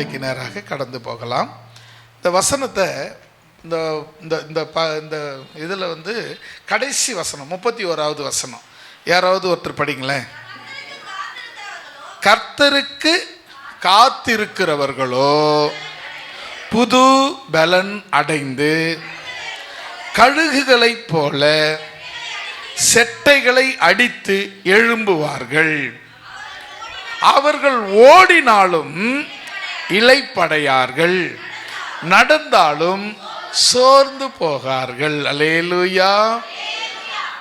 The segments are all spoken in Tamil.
வார்த்தைக்கு நேராக கடந்து போகலாம். இந்த வசனத்தை இந்த இந்த இந்த இதில் வந்து கடைசி வசனம் 31வது வசனம் யாராவது ஒருத்தர் படிங்களேன். கர்த்தருக்கு காத்திருக்கிறவர்களோ புது பலன் அடைந்து கழுகுகளைப் போல செட்டைகளை அடித்து எழும்புவார்கள். அவர்கள் ஓடினாலும் இளைப்படையார்கள், நடந்தாலும் சோர்ந்து போகார்கள். அல்லேலூயா.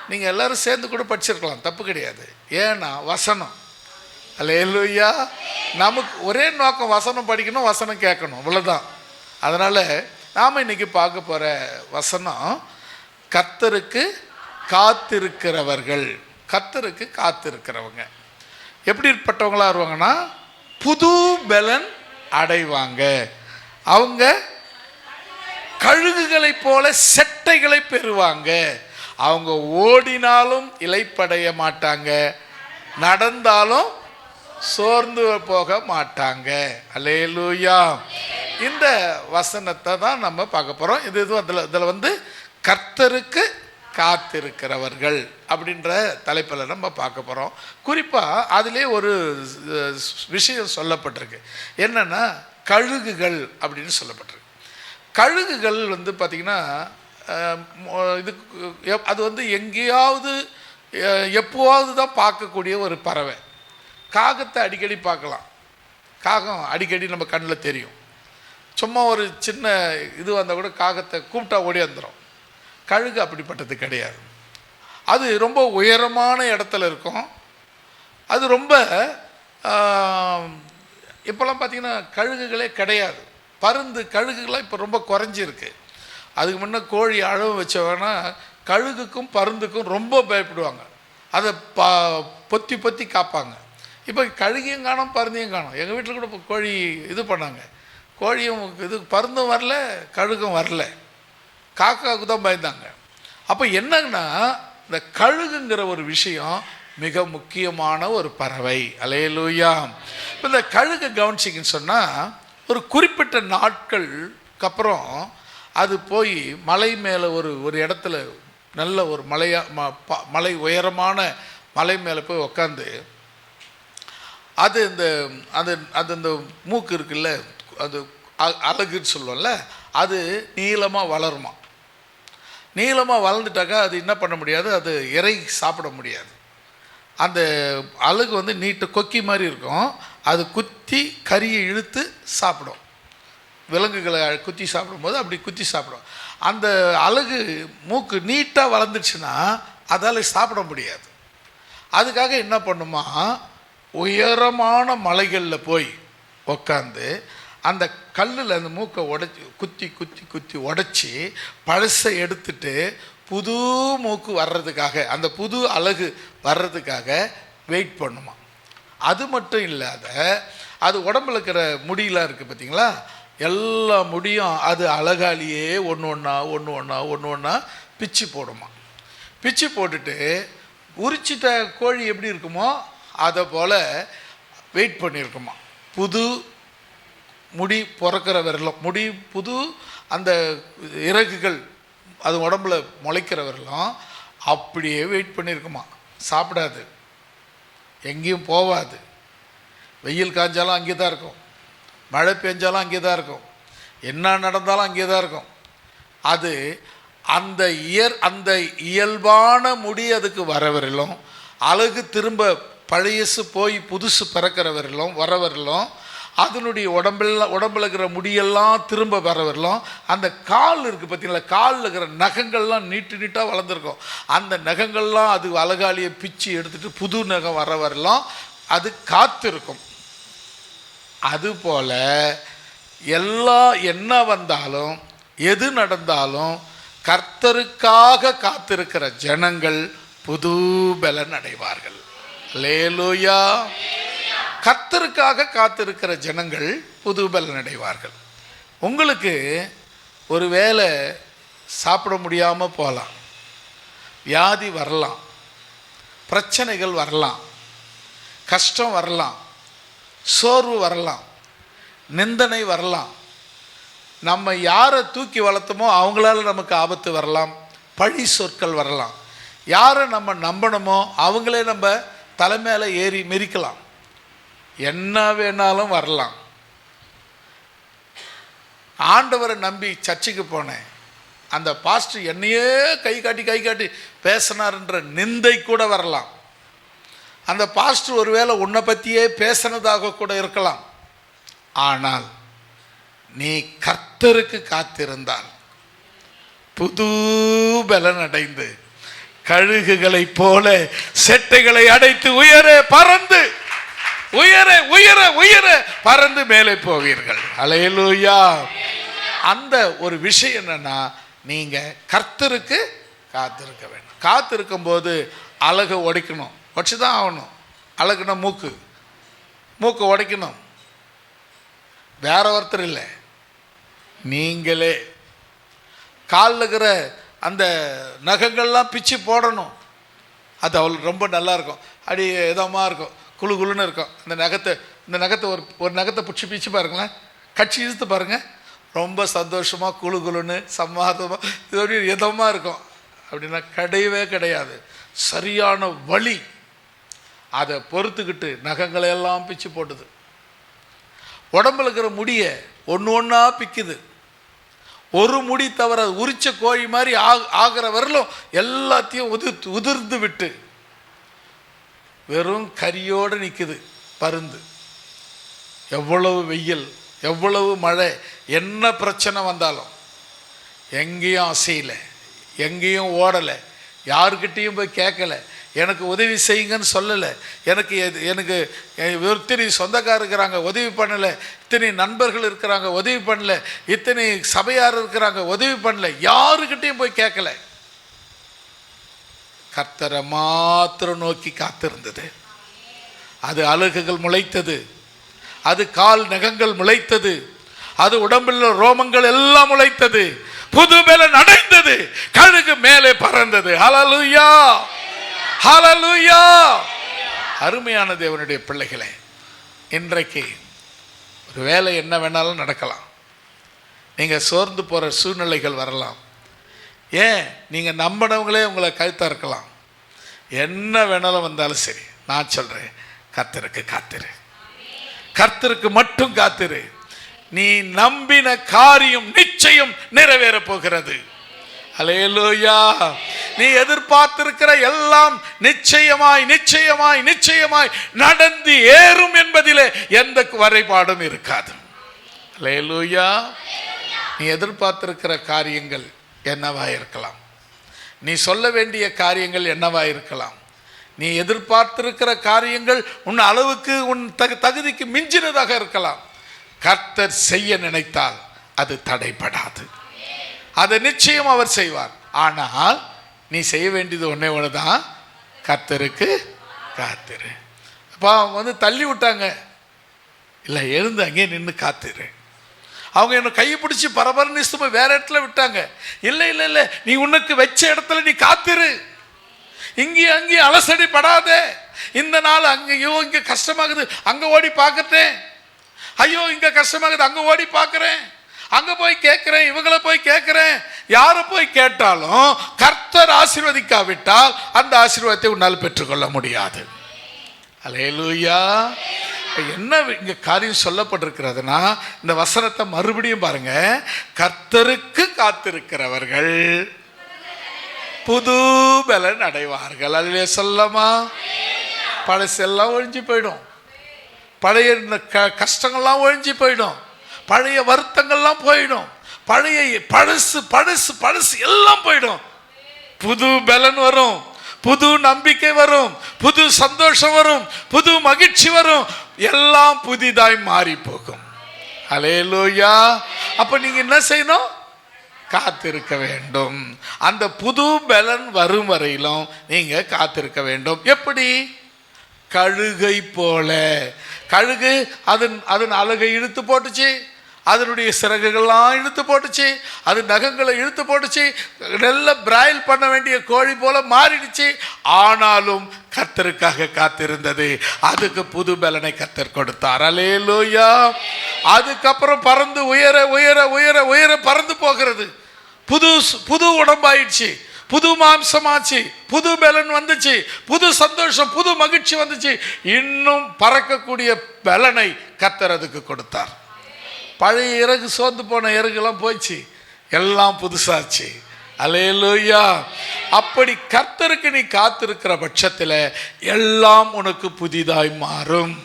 நீங்க எல்லாரும் சேர்ந்து கூட படிச்சிருக்கலாம், தப்பு கிடையாது. ஏன்னா வசனம். அல்லேலூயா. நமக்கு ஒரே நோக்கம் வசனம் படிக்கணும், வசனம் கேட்கணும், அவ்வளவுதான். அதனால நாம இன்னைக்கு பார்க்க போற வசனம் கர்த்தருக்கு காத்திருக்கிறவர்கள். கர்த்தருக்கு காத்திருக்கிறவங்க எப்படிப்பட்டவங்களா வருவாங்கன்னா புது பலன் அடைவாங்க. அவங்க கழுகுகளை போல செட்டைகளை பெறுவாங்க. அவங்க ஓடினாலும் இளைப்படைய மாட்டாங்க, நடந்தாலும் சோர்ந்து போக மாட்டாங்க. அல்லேலூயா. இந்த வசனத்தை தான் நம்ம பார்க்க போறோம். இதில் வந்து கர்த்தருக்கு காத்திருக்கிறவர்கள் அப்படின்ற தலைப்பில் நம்ம பார்க்க போகிறோம். குறிப்பாக அதிலே ஒரு விஷயம் சொல்லப்பட்டிருக்கு. என்னன்னா கழுகுகள் அப்படின்னு சொல்லப்பட்டிருக்கு. கழுகுகள் வந்து பார்த்திங்கன்னா இது அது வந்து எங்கேயாவது எப்போவாவது தான் பார்க்கக்கூடிய ஒரு பறவை. காகத்தை அடிக்கடி பார்க்கலாம். காகம் அடிக்கடி நம்ம கண்ணில் தெரியும். சும்மா ஒரு சின்ன இது வந்தால் கூட காகத்தை கூப்பிட்டா ஓடி வந்துடும். கழுகு அப்படிப்பட்டது கிடையாது. அது ரொம்ப உயரமான இடத்துல இருக்கும். அது ரொம்ப இப்போல்லாம் பார்த்திங்கன்னா கழுகுகளே கிடையாது. பருந்து கழுகுகளாக இப்போ ரொம்ப குறைஞ்சிருக்கு. அதுக்கு முன்னே கோழி அழவு வச்சவனா கழுகுக்கும் பருந்துக்கும் ரொம்ப பயப்படுவாங்க. அதை பொத்தி பொத்தி காப்பாங்க. இப்போ கழுகையும் காணும், பருந்தையும் காணும். எங்கள் வீட்டில் கூட இப்போ கோழி இது பண்ணாங்க. கோழியும் இது பருந்தும் வரல, கழுகும் வரல. காக்காவுக்கு தான் பயந்தாங்க. அப்போ என்னன்னா இந்த கழுகுங்கிற ஒரு விஷயம் மிக முக்கியமான ஒரு பறவை. அல்லேலூயா. இப்போ இந்த கழுகை கவனிச்சிங்கன்னு சொன்னால் ஒரு குறிப்பிட்ட நாட்களுக்கு அப்புறம் அது போய் மலை மேலே ஒரு இடத்துல நல்ல ஒரு மலை உயரமான மலை மேலே போய் உக்காந்து அது இந்த மூக்கு இருக்குல்ல, அது அழகுன்னு சொல்லுவோம்ல, அது நீளமாக வளருமா. நீளமாக வளர்ந்துட்டாக்கா அது என்ன பண்ண முடியாது, அது இறை சாப்பிட முடியாது. அந்த அலகு வந்து நீட்டு கொக்கி மாதிரி இருக்கும். அது குத்தி கறியை இழுத்து சாப்பிடும். விலங்குகளை குத்தி சாப்பிடும்போது அப்படி குத்தி சாப்பிடும். அந்த அலகு மூக்கு நீட்டாக வளர்ந்துச்சுன்னா அதால் சாப்பிட முடியாது. அதுக்காக என்ன பண்ணுமா, உயரமான மலைகளில் போய் உக்காந்து அந்த கல்லில் அந்த மூக்கை குத்தி உடைச்சி பழசை எடுத்துட்டு புது மூக்கு வர்றதுக்காக, அந்த புது அழகு வர்றதுக்காக வெயிட் பண்ணுமா. அது மட்டும் இல்லாத அது உடம்புல இருக்கிற முடியெலாம் இருக்குது பார்த்தீங்களா, எல்லா முடியும் அது அழகாலேயே ஒன்று ஒன்றா பிச்சு போடுமா. பிச்சு போட்டுட்டு உரிச்சிட்ட கோழி எப்படி இருக்குமோ அதை போல் வெயிட் பண்ணியிருக்குமா. புது முடி பிறக்கிற வரலும், முடி புது அந்த இறகுகள் அது உடம்புல முளைக்கிற வரலும் அப்படியே வெயிட் பண்ணியிருக்குமா. சாப்பிடாது, எங்கேயும் போகாது. வெயில் காய்ஞ்சாலும் அங்கே தான் இருக்கும், மழை பெஞ்சாலும் அங்கே தான் இருக்கும், என்ன நடந்தாலும் அங்கே தான் இருக்கும். அது அந்த இயல்பான முடி அதுக்கு வரவரிலும், அழகு திரும்ப பழையசு போய் புதுசு பிறக்கிறவரிலும் வரவரிலும், அதனுடைய உடம்புல இருக்கிற முடியெல்லாம் திரும்ப வரவரிலும், அந்த கால் இருக்குது பார்த்தீங்களா, காலில் இருக்கிற நகங்கள்லாம் நீட்டாக வளர்ந்துருக்கும். அந்த நகங்கள்லாம் அது அழகாலியை பிச்சு எடுத்துகிட்டு புது நகம் வரவரிலும் அது காத்திருக்கும். அதுபோல் என்ன வந்தாலும் எது நடந்தாலும் கர்த்தருக்காக காத்திருக்கிற ஜனங்கள் புது பலன் அடைவார்கள். அல்லேலூயா. கர்த்தருக்காக காத்திருக்கிற ஜனங்கள் புது பலன் அடைவார்கள். உங்களுக்கு ஒரு வேளை சாப்பிட முடியாமல் போகலாம், வியாதி வரலாம், பிரச்சனைகள் வரலாம், கஷ்டம் வரலாம், சோர்வு வரலாம். நிந்தனை வரலாம், நம்ம யாரை தூக்கி வளர்த்தோமோ அவங்களால நமக்கு ஆபத்து வரலாம், பழி சொற்கள் வரலாம், யாரை நம்ம நம்பணுமோ அவங்களே நம்ம தலைமையில ஏறி மிதிக்கலாம், என்ன வேணாலும் வரலாம். ஆண்டவரை நம்பி சர்ச்சுக்கு போனேன், அந்த பாஸ்டர் என்னையே கை காட்டி பேசினார்ன்ற நிந்தை கூட வரலாம். அந்த பாஸ்டர் ஒருவேளை உன்னை பற்றியே பேசினதாக கூட இருக்கலாம். ஆனால் நீ கர்த்தருக்கு காத்திருந்தால் புது பலன் அடைந்து கழுகுகளைப் போல செட்டைகளை அடைத்து உயர பறந்து பறந்து மேலே போவீர்கள். அல்லேலூயா. அந்த ஒரு விஷயம் என்னன்னா, நீங்க கர்த்தருக்கு காத்திருக்க வேண்டும். காத்திருக்கும் போது அழகை உடைக்கணும், உடைச்சுதான் ஆகணும். அழகுனா மூக்கு உடைக்கணும், வேற ஒருத்தர் இல்லை, நீங்களே. காலில் இருக்கிற அந்த நகங்கள்லாம் பிச்சு போடணும், அது அவளுக்கு ரொம்ப நல்லா இருக்கும், அப்படி இதமாக இருக்கும், குழுன்னு இருக்கும். இந்த நகத்தை ஒரு நகத்தை பிடிச்சி பாருங்களேன், கட்சி இழுத்து பாருங்கள், ரொம்ப சந்தோஷமாக குழுன்னு சமாதமாக இது இதமாக இருக்கும். அப்படின்னா கிடையாது, சரியான வழி. அதை பொறுத்துக்கிட்டு நகங்களையெல்லாம் பிச்சு போட்டுது. உடம்புல இருக்கிற முடியை ஒன்றா பிக்குது. ஒரு முடி தவிர உரிச்ச கோழி மாதிரி ஆகிற வரலும் எல்லாத்தையும் உதிர்ந்து விட்டு வெறும் கரியோடு நிற்குது பருந்து. எவ்வளவு வெயில், எவ்வளவு மழை, என்ன பிரச்சனை வந்தாலும் எங்கேயும் அசையலை, எங்கேயும் ஓடலை, யாருக்கிட்டேயும் போய் கேட்கலை, எனக்கு உதவி செய்யுங்கன்னு சொல்லலை, எனக்கு இத்தனை சொந்தக்காரர் இருக்கிறாங்க உதவி பண்ணலை, இத்தனை நண்பர்கள் இருக்கிறாங்க உதவி பண்ணலை, இத்தனை சபையார் இருக்கிறாங்க உதவி பண்ணலை, யாருக்கிட்டையும் போய் கேட்கலை. கர்த்தரை மாத்திரம் நோக்கி காத்திருந்தது. அது அலகுகள் முளைத்தது, அது கால் நகங்கள் முளைத்தது, அது உடம்பில் ரோமங்கள் எல்லாம் முளைத்தது, புது பலன் அடைந்தது, கழுகு மேலே பறந்தது. ஹல்லேலூயா, ஹல்லேலூயா. அருமையான தேவனுடைய பிள்ளைகளே, இன்றைக்கு ஒரு வேலை என்ன வேணாலும் நடக்கலாம். நீங்கள் சோர்ந்து போகிற சூழ்நிலைகள் வரலாம். ஏன், நீங்கள் நம்பினவங்களே உங்களை கழுத்தா இருக்கலாம். என்ன வேணாலும் வந்தாலும் சரி, நான் சொல்கிறேன், கர்த்தருக்கு காத்திரு, கர்த்தருக்கு மட்டும் காத்திரு. நீ நம்பின காரியம் நிச்சயம் நிறைவேற போகிறது. அல்லேலூயா. நீ எதிர்பார்த்திருக்கிற எல்லாம் நிச்சயமாய் நிச்சயமாய் நிச்சயமாய் நடந்து ஏறும் என்பதிலே எந்த வரைபாடும் இருக்காது. அல்லேலூயா. நீ எதிர்பார்த்திருக்கிற காரியங்கள் என்னவா இருக்கலாம், நீ சொல்ல வேண்டிய காரியங்கள் என்னவா இருக்கலாம், நீ எதிர்பார்த்திருக்கிற காரியங்கள் உன் அளவுக்கு உன் தகுதிக்கு மிஞ்சினதாக இருக்கலாம். கர்த்தர் செய்ய நினைத்தால் அது தடைபடாது, அதை நிச்சயம் அவர் செய்வார். ஆனால் நீ செய்ய வேண்டியது ஒன்னே ஒன்றுதான், கர்த்தருக்கு காத்திரு. அப்போ அவங்க தள்ளி விட்டாங்க, இல்லை எழுந்து அங்கே நின்று காத்திரு. அவங்க என்னை கையை பிடிச்சி பரபரன்னு இஷ்டமா வேற இடத்துல விட்டாங்க. இல்லை இல்லை இல்லை, நீ உனக்கு வச்ச இடத்துல நீ காத்திரு, இங்கேயும் அங்கேயும் அலசடி படாதே. இந்த நாள் அங்கேயோ இங்கே கஷ்டமாகுது, அங்கே ஓடி பார்க்கட்டேன், ஐயோ இங்கே கஷ்டமாகுது, அங்கே ஓடி பார்க்குறேன், அங்கே போய் கேட்குறேன், இவங்களை போய் கேட்குறேன். யாரை போய் கேட்டாலும் கர்த்தர் ஆசீர்வதிக்காவிட்டால் அந்த ஆசீர்வாதத்தை உன்னால் பெற்றுக்கொள்ள முடியாது. அல்லேலூயா. என்ன இங்கே காரியம் சொல்லப்பட்டிருக்கிறதுனா, இந்த வசனத்தை மறுபடியும் பாருங்க. கர்த்தருக்கு காத்திருக்கிறவர்கள் புது பலன் அடைவார்கள். அல்லேலூயா சொல்லமா. பழசெல்லாம் ஒழிஞ்சு போயிடும், பழைய கஷ்டங்கள்லாம் ஒழிஞ்சு போயிடும், பழைய வருத்தங்கள்லாம் போயிடும், பழைய பழசு பழசு பழசு எல்லாம் போயிடும். புது பலன் வரும், புது நம்பிக்கை வரும், புது சந்தோஷம் வரும், புது மகிழ்ச்சி வரும், எல்லாம் புதிதாய் மாறி போகும். அல்லேலூயா. அப்ப நீங்க என்ன செய்யணும், காத்திருக்க வேண்டும். அந்த புது பலன் வரும் வரையிலும் நீங்க காத்திருக்க வேண்டும். எப்படி? கழுகை போல. கழுகு அதன் அழகை இழுத்து போட்டுச்சு, அதனுடைய சிறகுகள்லாம் இழுத்து போட்டுச்சு, அது நகங்களை இழுத்து போட்டுச்சு, நல்ல பிராயில் பண்ண வேண்டிய கோழி போல மாறிடுச்சு. ஆனாலும் கர்த்தருக்காக காத்திருந்தது. அதுக்கு புது பலனை கர்த்தர் கொடுத்தார். அல்லேலூயா. அதுக்கப்புறம் பறந்து உயர உயர உயர உயர பறந்து போகிறது. புது உடம்பாயிடுச்சு, புது மாம்சமாச்சு, புது பலன் வந்துச்சு, புது சந்தோஷம், புது மகிழ்ச்சி வந்துச்சு. இன்னும் பறக்கக்கூடிய பலனை கர்த்தர் அதுக்கு கொடுத்தார். பழைய இறகு, சோர்ந்து போன இறகுலாம் போயிடுச்சு, எல்லாம் புதுசாச்சு. அல்லேலூயா. அப்படி கர்த்தருக்கு நீ காத்திருக்கிற பட்சத்தில் எல்லாம் உனக்கு புதிதாய் மாறும்.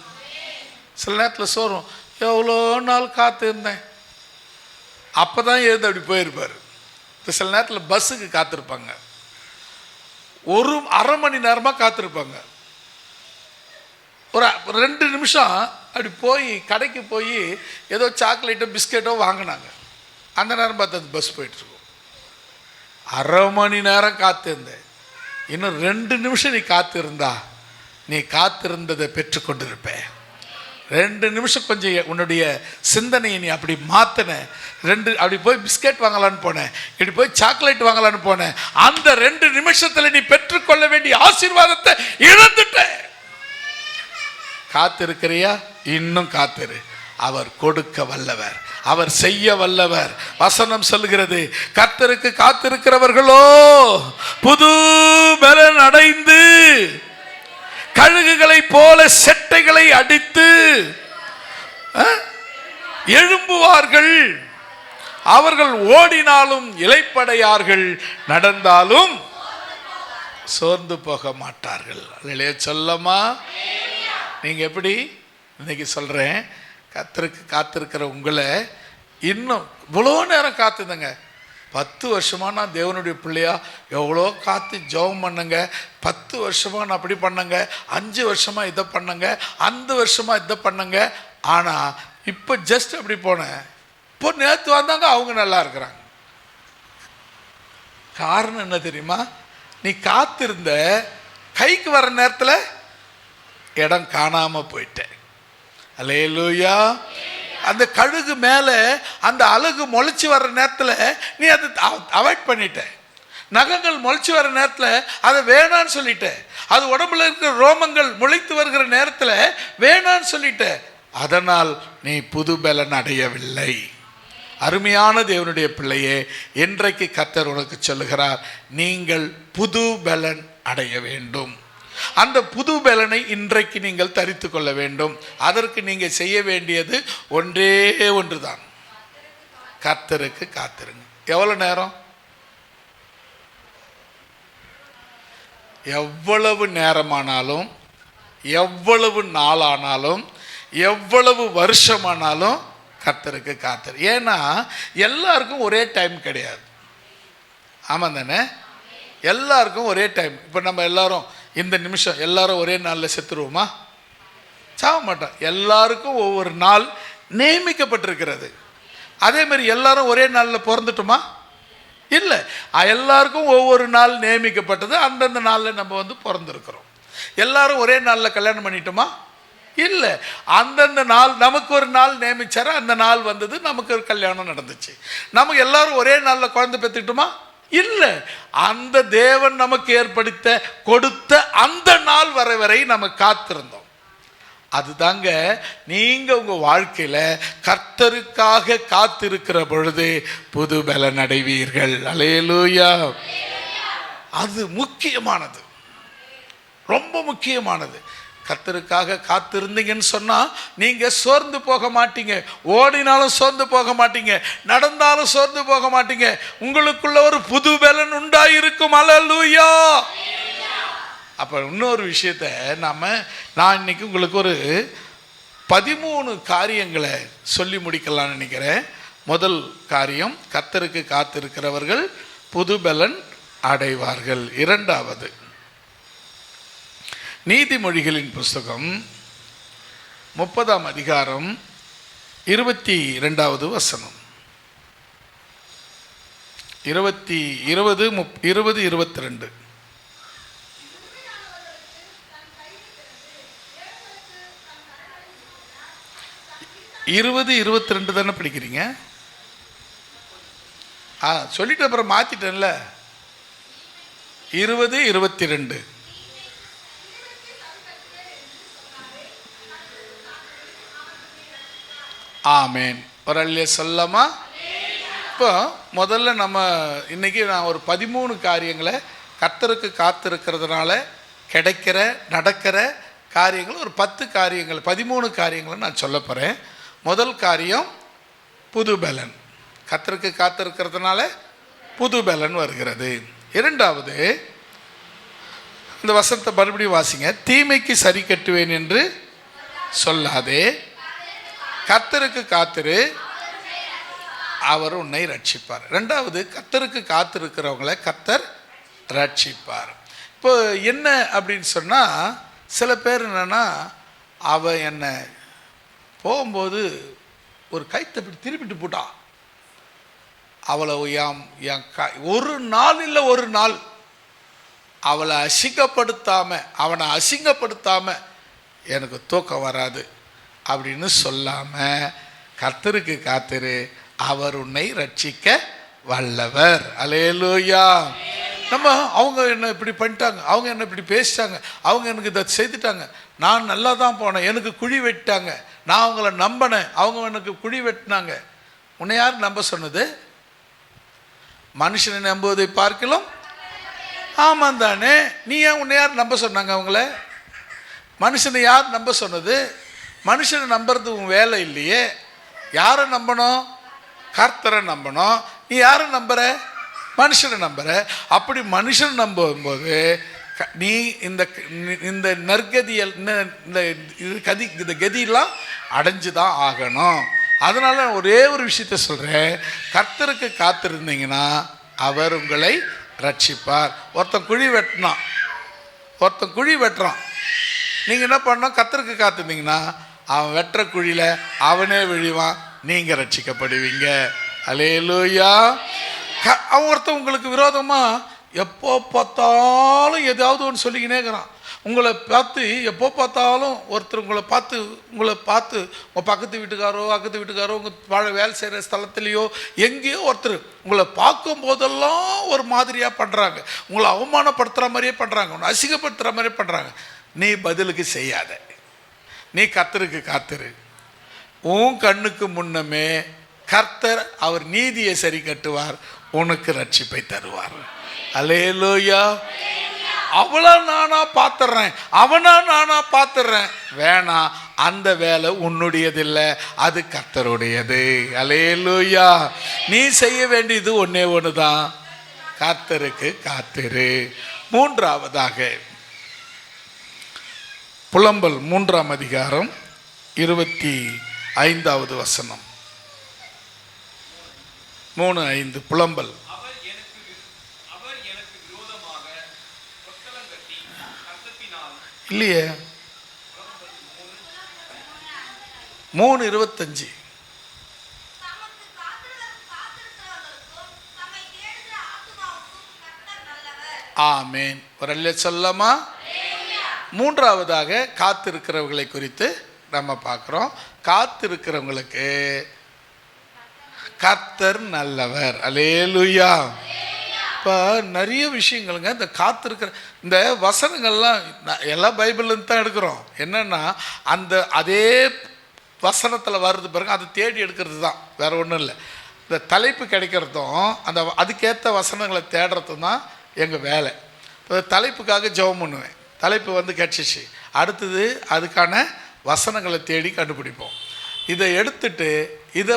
சில நேரத்தில் சோறும், எவ்வளோ நாள் காத்திருந்தேன், அப்போதான் எழுந்து அப்படி போயிருப்பார். இப்போ சில நேரத்தில் பஸ்ஸுக்கு காத்திருப்பாங்க, ஒரு அரை மணி நேரமாக காத்திருப்பாங்க. ஒரு 2 நிமிஷம் அப்படி போய் கடைக்கு போய் ஏதோ சாக்லேட்டோ பிஸ்கெட்டோ வாங்கினாங்க. அந்த நேரம் பார்த்து அது பஸ் போயிட்டுருக்கும். அரை மணி நேரம் காத்திருந்தேன், இன்னும் 2 நிமிஷம் நீ காத்திருந்தா நீ காத்திருந்ததை பெற்றுக்கொண்டிருப்ப. 2 நிமிஷம் கொஞ்சம் உன்னுடைய சிந்தனையை நீ அப்படி மாற்றின. அப்படி போய் பிஸ்கெட் வாங்கலான்னு போனேன், இப்படி போய் சாக்லேட் வாங்கலான்னு போனேன். அந்த 2 நிமிஷத்தில் நீ பெற்றுக்கொள்ள வேண்டிய ஆசீர்வாதத்தை இழந்துட்ட. காத்திருக்கிறியா? இன்னும் காத்திரு. அவர் கொடுக்க வல்லவர், அவர் செய்ய வல்லவர். வசனம் சொல்கிறது, கர்த்தருக்கு காத்திருக்கிறவர்களோ புது பலன் அடைந்து கழுகுகளை போல செட்டைகளை அடித்து எழும்புவார்கள். அவர்கள் ஓடினாலும் இளைப்படையார்கள், நடந்தாலும் சோர்ந்து போக மாட்டார்கள். அதிலே சொல்லமா? நீங்க எப்படி இன்னைக்கு சொல்றேன், கர்த்தருக்கு காத்திருக்கிற உங்களை இன்னும் இவ்வளோ நேரம் காத்துதுங்க. 10 வருஷமா நான் தேவனுடைய பிள்ளையா எவ்வளோ காத்து ஜெபம் பண்ணுங்க. 10 வருஷமா நான் அப்படி பண்ணுங்க, 5 வருஷமா இதை பண்ணுங்க, அந்த வருஷமா இதை பண்ணுங்க. ஆனால் இப்போ ஜஸ்ட் அப்படி போனேன், இப்போ நேற்று வந்தாங்க, அவங்க நல்லா இருக்கிறாங்க. காரணம் என்ன தெரியுமா? நீ காத்திருந்த கைக்கு வர நேரத்தில் இடம் காணாமல் போயிட்டேன். அல்லேலூயா. அந்த கழுகு மேலே அந்த அழகு முளைச்சி வர்ற நேரத்தில் நீ அதை அவாய்ட் பண்ணிட்ட. நகங்கள் முளைச்சி வர்ற நேரத்தில் அதை வேணான்னு சொல்லிட்ட. அது உடம்புல இருக்கிற ரோமங்கள் முளைத்து வருகிற நேரத்தில் வேணான்னு சொல்லிட்ட. அதனால் நீ புது பலன் அடையவில்லை. அருமையான தேவனுடைய பிள்ளையே, இன்றைக்கு கர்த்தர் உனக்கு சொல்லுகிறார், நீங்கள் புது பலன் அடைய வேண்டும். அந்த புது பலனை இன்றைக்கு நீங்கள் தரித்து கொள்ள வேண்டும். அதற்கு நீங்கள் செய்ய வேண்டியது ஒன்றே ஒன்றுதான், கர்த்தருக்கு காத்திருங்க. எவ்வளவு நேரம்? எவ்வளவு நேரமானாலும், எவ்வளவு நாளானாலும், எவ்வளவு வருஷமானாலும் கர்த்தருக்கு காத்திரு. ஏன்னா எல்லாருக்கும் ஒரே டைம் கிடையாது. ஆமாம் தானே? எல்லாருக்கும் ஒரே டைம். இப்போ நம்ம எல்லாரும் இந்த நிமிஷம் எல்லாரும் ஒரே நாளில் செத்துருவோமா? சாக மாட்டோம். எல்லாருக்கும் ஒவ்வொரு நாள் நியமிக்கப்பட்டிருக்கிறது. அதே மாதிரி எல்லாரும் ஒரே நாளில் பிறந்துட்டோமா? இல்லை. எல்லாருக்கும் ஒவ்வொரு நாள் நியமிக்கப்பட்டது. அந்தந்த நாளில் நம்ம பிறந்திருக்கிறோம். எல்லாரும் ஒரே நாளில் கல்யாணம் பண்ணிட்டோமா? இல்லை. அந்தந்த நாள் நமக்கு ஒரு நாள் நியமிச்சார, அந்த நாள் வந்தது, நமக்கு ஒரு கல்யாணம் நடந்துச்சு. நமக்கு எல்லாரும் ஒரே நாளில் குழந்தை பெற்றுக்கிட்டோமா? இல்லை. அந்த தேவன் நமக்கு ஏற்படுத்த கொடுத்த அந்த நாள் வரை நம்ம காத்திருந்தோம். அதுதாங்க நீங்க உங்க வாழ்க்கையில கர்த்தருக்காக காத்திருக்கிற பொழுது புது பலன் அடைவீர்கள். அல்லேலூயா. அது முக்கியமானது, ரொம்ப முக்கியமானது. கர்த்தருக்காக காத்திருந்தீங்கன்னு சொன்னா நீங்க சோர்ந்து போக மாட்டீங்க. ஓடினாலும் சோர்ந்து போக மாட்டீங்க, நடந்தாலும் சோர்ந்து போக மாட்டீங்க. உங்களுக்குள்ள ஒரு புது பலன் உண்டாயிருக்கும். அல்லேலூயா. அப்ப இன்னொரு விஷயத்தை நான் இன்னைக்கு உங்களுக்கு ஒரு 13 காரியங்களை சொல்லி முடிக்கலாம்னு நினைக்கிறேன். முதல் காரியம், கர்த்தருக்கு காத்திருக்கிறவர்கள் புது பலன் அடைவார்கள். இரண்டாவது, நீதிமொழிகளின் புஸ்தகம் 30ஆம் அதிகாரம் 22வது வசனம். 20-22. 20, 22 தானே படிக்கிறீங்க? சொல்லிட்டு அப்புறம் மாற்றிட்டேன்ல. 20, 22. ஆமேன். ஒரு அல்லேலூயா சொல்லலாமா? இப்போ முதல்ல நம்ம இன்னைக்கு நான் ஒரு 13 காரியங்களை கர்த்தருக்கு காத்திருக்கிறதுனால கிடைக்கிற நடக்கிற காரியங்கள், ஒரு 10 காரியங்கள் 13 காரியங்களை நான் சொல்ல போகிறேன். முதல் காரியம் புது பலன். கர்த்தருக்கு காத்திருக்கிறதுனால புது பலன் வருகிறது. இரண்டாவது, இந்த வசனத்தை மறுபடியும் வாசிங்க. தீமைக்கு சரி கட்டுவேன் என்று சொல்லாதே, கர்த்தருக்கு காத்திரு, அவர் உன்னை ரட்சிப்பார். ரெண்டாவது, கர்த்தருக்கு காத்திருக்கிறவங்களை கர்த்தர் ரட்சிப்பார். இப்போ என்ன அப்படின்னு சொன்னால், சில பேர் என்னன்னா, அவன் என்னை போகும்போது ஒரு கைத்தை திருப்பிட்டு போட்டான், அவளை ஒரு நாள் இல்லை ஒரு நாள் அவளை அவனை அசிங்கப்படுத்தாமல் எனக்கு தூக்கம் வராது அப்படின்னு சொல்லாமல், கர்த்தருக்கு காத்திரு, அவர் உன்னை ரட்சிக்க வல்லவர். அல்லேலூயா. நம்ம அவங்க என்ன இப்படி பண்ணிட்டாங்க, அவங்க என்ன இப்படி பேசிட்டாங்க, அவங்க எனக்கு இதை செய்துட்டாங்க, நான் நல்லா தான் போனேன், எனக்கு குழி வெட்டிட்டாங்க, நான் அவங்கள நம்பினேன், அவங்க எனக்கு குழி வெட்டினாங்க. உன்னை யார் நம்ப சொன்னது? மனுஷனை நம்புவதை பார்க்கலாம். ஆமாம் தானே. நீ ஏன் உன்னை யார் நம்ப சொன்னாங்க? அவங்கள மனுஷனை யார் நம்ப சொன்னது? மனுஷனை நம்புறது உன் வேலை இல்லையே. யாரை நம்பணும்? கர்த்தரை நம்பணும். நீ யாரை நம்புற? மனுஷனை நம்புற. அப்படி மனுஷனை நம்பும்போது நீ இந்த நற்கதியல் இந்த கதியெல்லாம் அடைஞ்சு தான் ஆகணும். அதனால ஒரே ஒரு விஷயத்த சொல்கிறேன், கர்த்தருக்கு காத்திருந்தீங்கன்னா அவர் உங்களை ரட்சிப்பார். ஒருத்தன் குழி வெட்டுறான், நீங்கள் என்ன பண்ணணும்? கர்த்தருக்கு காத்திருந்தீங்கன்னா அவன் வெட்டுற குழியில் அவனே விழுவான், நீங்கள் ரட்சிக்கப்படுவீங்க. அல்லேலூயா. அவன் ஒருத்தன் உங்களுக்கு விரோதமாக எப்போ பார்த்தாலும் ஏதாவது ஒன்று சொல்லிக்கினே இருக்கிறான். உங்களை பார்த்து எப்போ பார்த்தாலும் ஒருத்தர் உங்களை பார்த்து உங்கள் பக்கத்து வீட்டுக்காரோ உங்கள் வேலை செய்கிற ஸ்தலத்துலேயோ எங்கேயோ ஒருத்தர் உங்களை பார்க்கும் போதெல்லாம் ஒரு மாதிரியாக பண்ணுறாங்க, உங்களை அவமானப்படுத்துகிற மாதிரியே பண்ணுறாங்க, உங்களை அசிங்கப்படுத்துகிற மாதிரியே பண்ணுறாங்க. நீ பதிலுக்கு செய்யாத, நீ கர்த்தருக்கு காத்திரு. உன் கண்ணுக்கு முன்னமே கர்த்தர் அவர் நீதியை சரி கட்டுவார், உனக்கு ரட்சிப்பை தருவார். அல்லேலூயா. அவளா நானா பார்த்துடுறேன், அவனா நானா பார்த்துடுறேன், வேணாம். அந்த வேலை உன்னுடையதில்லை, அது கர்த்தருடையது. அல்லேலூயா. நீ செய்ய வேண்டியது ஒன்னே ஒன்று தான், கர்த்தருக்கு காத்திரு. மூன்றாவதாக புலம்பல் 3ஆம் அதிகாரம் 25வது வசனம். 3:5 புலம்பல். இல்லையே, 3:25. ஆமேன். ஒரு அல்லேலூயா சொல்லலாமா? மூன்றாவதாக காத்திருக்கிறவர்களை குறித்து நம்ம பார்க்குறோம். காத்திருக்கிறவங்களுக்கு கர்த்தர் நல்லவர். அல்லேலூயா. இப்போ நிறைய விஷயங்களுங்க இந்த காத்திருக்கிற இந்த வசனங்கள்லாம் எல்லா பைபிள்லேருந்து தான் எடுக்கிறோம். என்னென்னா அதே வசனத்தில் வர்றது பாருங்க, அதை தேடி எடுக்கிறது தான், வேறு ஒன்றும் இல்லை. இந்த தலைப்பு கிடைக்கிறதும் அதுக்கேற்ற வசனங்களை தேடுறதும் தான் எங்கள் வேலை. இப்போ தலைப்புக்காக ஜெபம் பண்ணுவேன், தலைப்பு கிடச்சிச்சு, அடுத்தது அதுக்கான வசனங்களை தேடி கண்டுபிடிப்போம். இதை எடுத்துட்டு இதை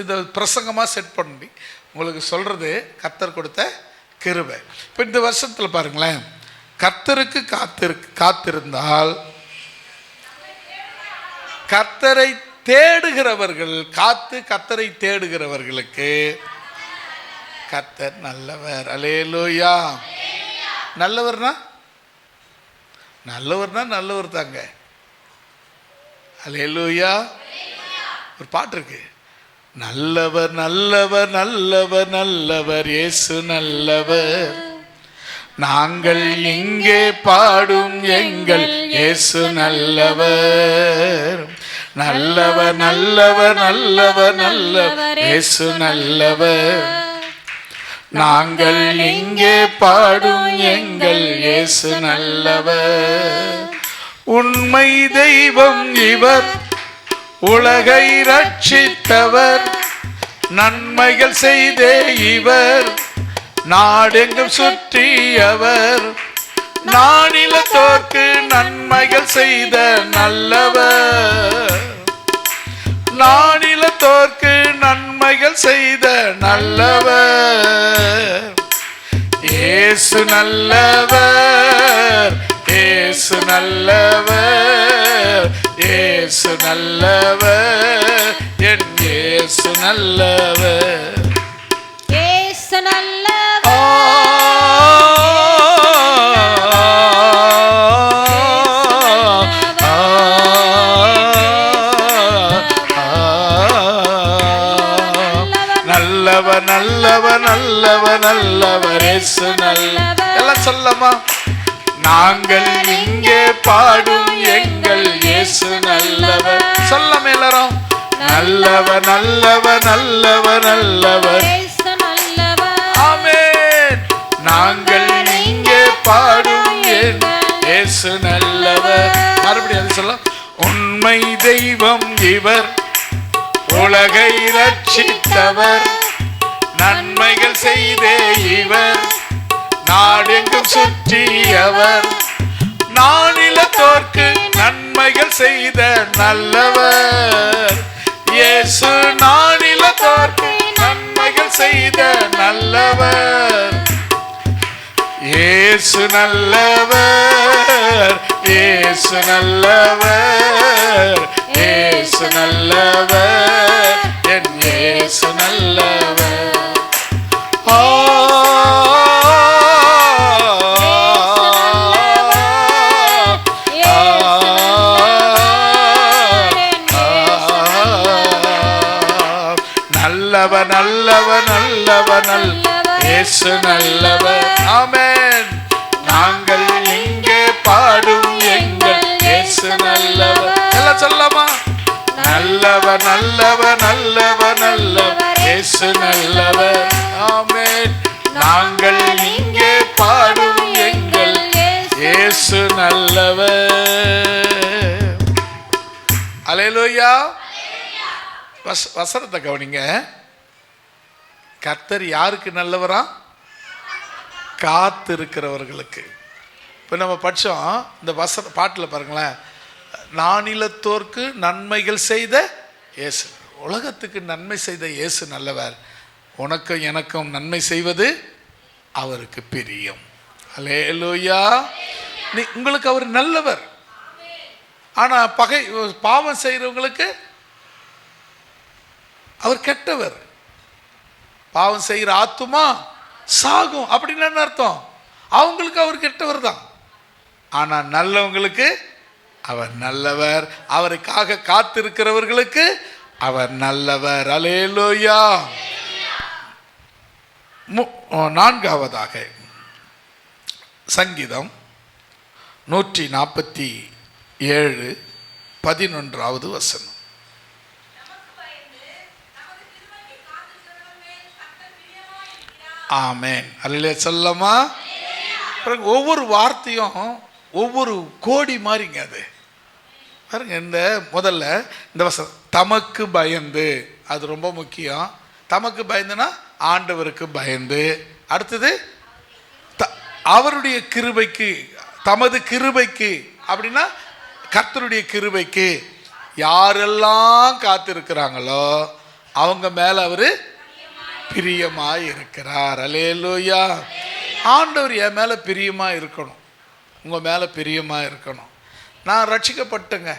இதை பிரசங்கமாக செட் பண்ணி உங்களுக்கு சொல்கிறது கர்த்தர் கொடுத்த கிருபை. இப்போ இந்த வருஷத்தில் பாருங்களேன், கர்த்தருக்கு காத்திருந்தால் கர்த்தரை தேடுகிறவர்கள், கர்த்தரை தேடுகிறவர்களுக்கு கர்த்தர் நல்லவர். அல்லேலூயா. நல்லவர்னா நல்லவர் தாங்க. அல்லேலூயா. ஒரு பாட்டு இருக்கு, நல்லவர் நல்லவர் நல்லவர் நல்லவர் இயேசு நல்லவர், நாங்கள் இங்கே பாடும் எங்கள் இயேசு நல்லவர், நல்லவர் நல்லவர் நல்லவர் நல்லவர் இயேசு நல்லவர். நாங்கள் இங்கே பாடும் எங்கள் இயேசு நல்லவர். உண்மை தெய்வம் இவர், உலகை ரட்சித்தவர், நன்மைகள் செய்தே இவர், நாடெங்கும் சுற்றியவர், நானிலத்தோர்க்கு நன்மைகள் செய்த நல்லவர், நானிலத்தோர்க்கு நன்மைகள் செய்த நல்லவர். இயேசு நல்லவர், இயேசு நல்லவர், இயேசு நல்லவர், என் இயேசு நல்லவர், இயேசு நல்லவர். நல்லவர் நல்லவர் நல்லவர் நல்லவர் இயேசு நல்லவர். எல்லாம் சொல்லமா? நாங்கள் இங்கே பாடும் எங்கள் இயேசு நல்லவர். சொல்லமே எல்லாரும். நல்லவர் நல்லவர் நல்லவர் நல்லவர் இயேசு நல்லவர். ஆமென். நாங்கள் இங்கே பாடும் இயேசு நல்லவர். மறுபடியும் அது சொல்ல. உண்மை தெய்வம் இவர், உலகை ரட்சித்தவர், நன்மைகள் செய்தே இவர், நாடெங்கும் சுற்றியவர், நானிலத்தோர்க்கு நன்மைகள் செய்த நல்லவர். இயேசு நானிலத்தோர்க்கு நன்மைகள் செய்த நல்லவர். இயேசு நல்லவர், இயேசு நல்லவர், இயேசு நல்லவர், என் இயேசு நல்லவர். நல்லவர் நல்லவர் நல்லவர் நல்லவர் இயேசு நல்லவர். ஆமென். நாங்கள் இங்கே பாடும் எங்கள் இயேசு நல்லவர். எல்லாம் சொல்லமா? நல்லவர் நல்லவர் நல்லவர் நல்லவர் இயேசு நல்லவர். ஆமென். நாங்கள் இங்கே பாடும் எங்கள் இயேசு நல்லவர். அல்லேலூயா. வசனத்தை கவனிங்க. கர்த்தர் யாருக்கு நல்லவரா? காத்திருக்கிறவர்களுக்கு. இப்போ நம்ம படித்தோம் இந்த பாட்டில் பாருங்களேன். நானிலத்தோர்க்கு நன்மைகள் செய்த இயேசு, உலகத்துக்கு நன்மை செய்த இயேசு நல்லவர். உனக்கும் எனக்கும் நன்மை செய்வது அவருக்கு பிரியம். அல்லேலூயா. உங்களுக்கு அவர் நல்லவர். ஆனால் பாவம் செய்கிறவங்களுக்கு அவர் கெட்டவர். பாவம் செய்கிற ஆத்துமா சாகும் அப்படின்னு என்ன அர்த்தம்? அவங்களுக்கு அவர் கெட்டவர் தான். ஆனால் நல்லவங்களுக்கு அவர் நல்லவர். அவருக்காக காத்திருக்கிறவர்களுக்கு அவர் நல்லவர். அல்லேலூயா. நான்காவதாக சங்கீதம் 147 11வது வசனம். ஆமென். அல்லேலூயா சொல்லமா? ஒவ்வொரு வார்த்தையும் ஒவ்வொரு கோடி மாதிரிங்க. அது பாருங்க. இந்த முதல்ல இந்த வசனம் தமக்கு பயந்து, அது ரொம்ப முக்கியம். தமக்கு பயந்துனா ஆண்டவருக்கு பயந்து. அடுத்தது அவருடைய கிருபைக்கு, தமது கிருபைக்கு அப்படின்னா கர்த்தருடைய கிருபைக்கு யாரெல்லாம் காத்திருக்கிறாங்களோ அவங்க மேல அவரு பிரியமாய் இருக்கிறார். அல்லேலூயா. ஆண்டவர் என் மேல பிரியமா இருக்கணும், உங்க மேல பிரியமா இருக்கணும். நான் ரட்சிக்கப்பட்டேங்க.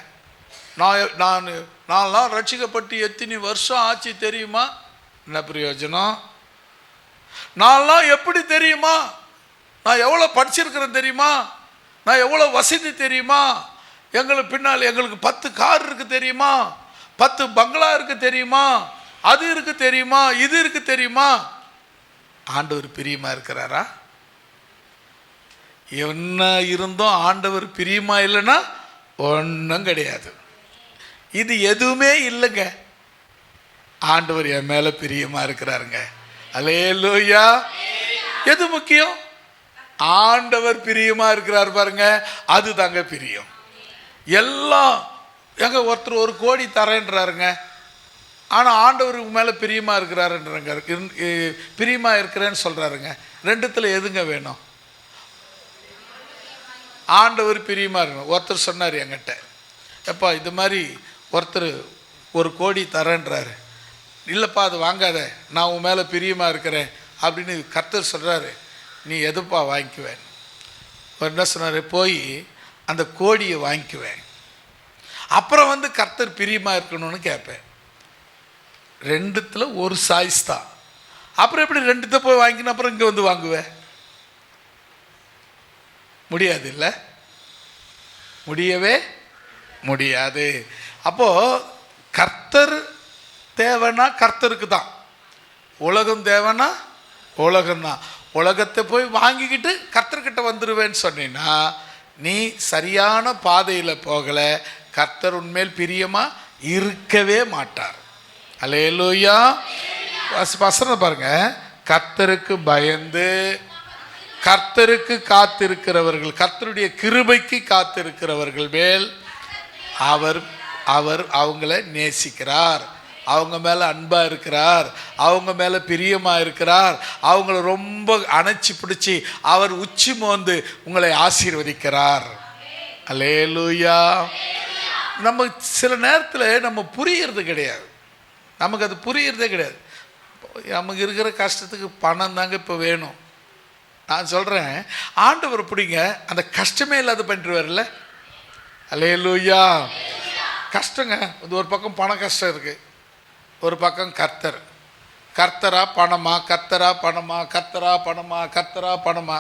நான்லாம் ரட்சிக்கப்பட்டு எத்தனை வருஷம் ஆச்சு தெரியுமா? என்ன பிரயோஜனம்? நான்லாம் எப்படி தெரியுமா? நான் எவ்வளோ படிச்சிருக்கிறேன் தெரியுமா? நான் எவ்வளோ வசதி தெரியுமா? எங்களுக்கு பின்னால் எங்களுக்கு 10 கார் இருக்கு தெரியுமா? 10 பங்களா இருக்கு தெரியுமா? அது இருக்கு தெரியுமா? இது இருக்கு தெரியுமா? ஆண்டவர் பிரியமா இருக்கிறாரா? என்ன இருந்தும் ஆண்டவர் பிரியமா இல்லைன்னா ஒன்றும் கிடையாது. இது எதுவுமே இல்லைங்க. ஆண்டவர் என் மேல பிரியமா இருக்கிறாருங்க. அல்லேலூயா. எது முக்கியம்? ஆண்டவர் பிரியமா இருக்கிறார் பாருங்க, அது தாங்க பிரியம். எல்லாம் எங்க ஒருத்தர் 1 கோடி தரேன்றாருங்க, ஆனா ஆண்டவர் மேல பிரியமா இருக்கிறாருன்றாங்க, பிரியமா இருக்கிறேன்னு சொல்றாருங்க. ரெண்டுத்துல எதுங்க வேணும்? ஆண்டவர் பிரியமா இருக்கணும். ஒருத்தர் சொன்னார் என்கிட்ட, எப்பா இது மாதிரி ஒருத்தர் 1 கோடி தரேன்றாரு, இல்லைப்பா அது வாங்காத, நான் உன் மேலே பிரியமாக இருக்கிறேன் அப்படின்னு கர்த்தர் சொல்கிறாரு, நீ எதுப்பா வாங்கிக்குவேன்? என்ன சொன்னார், போய் அந்த கோடியை வாங்கிக்குவேன், அப்புறம் வந்து கர்த்தர் பிரியமாக இருக்கணும்னு கேட்பேன். ரெண்டுத்தில் ஒரு சாய்ஸ் தான். அப்புறம் எப்படி ரெண்டுத்தை போய் வாங்கின அப்புறம் இங்கே வந்து வாங்குவேன்? முடியாது இல்லை, முடியவே முடியாது. அப்போது கர்த்தர் தேவைன்னா கர்த்தருக்கு தான், உலகம் தேவைன்னா உலகம்தான். உலகத்தை போய் வாங்கிக்கிட்டு கர்த்தர்கிட்ட வந்துடுவேன்னு சொன்னீங்கன்னா நீ சரியான பாதையில் போகலை, கர்த்தர் உன்மேல் பிரியமாக இருக்கவே மாட்டார். அல்லேலூயா. வசனம் பாருங்க, கர்த்தருக்கு பயந்து கர்த்தருக்கு காத்திருக்கிறவர்கள், கர்த்தருடைய கிருபைக்கு காத்திருக்கிறவர்கள் மேல் அவர் அவர் அவங்கள நேசிக்கிறார், அவங்க மேலே அன்பாக இருக்கிறார், அவங்க மேலே பிரியமாக இருக்கிறார், அவங்கள ரொம்ப அணைச்சி பிடிச்சி அவர் உச்சி மோந்து உங்களை ஆசீர்வதிக்கிறார். அல்லேலூயா. நம்ம சில நேரத்தில் நம்ம புரியறது கிடையாது, நமக்கு அது புரியறதே கிடையாது. நமக்கு இருக்கிற கஷ்டத்துக்கு பணம் தாங்க இப்போ வேணும். நான் சொல்கிறேன், ஆண்டவர் பிடிங்க அந்த கஷ்டமே இல்லாத பண்ணிட்டுருவார்ல. அல்லேலூயா. கஷ்டங்க, இது ஒரு பக்கம் பண கஷ்டம் இருக்குது, ஒரு பக்கம் கர்த்தர். கர்த்தரா பணமா, கர்த்தரா பணமா, கர்த்தரா பணமா, கர்த்தரா பணமா?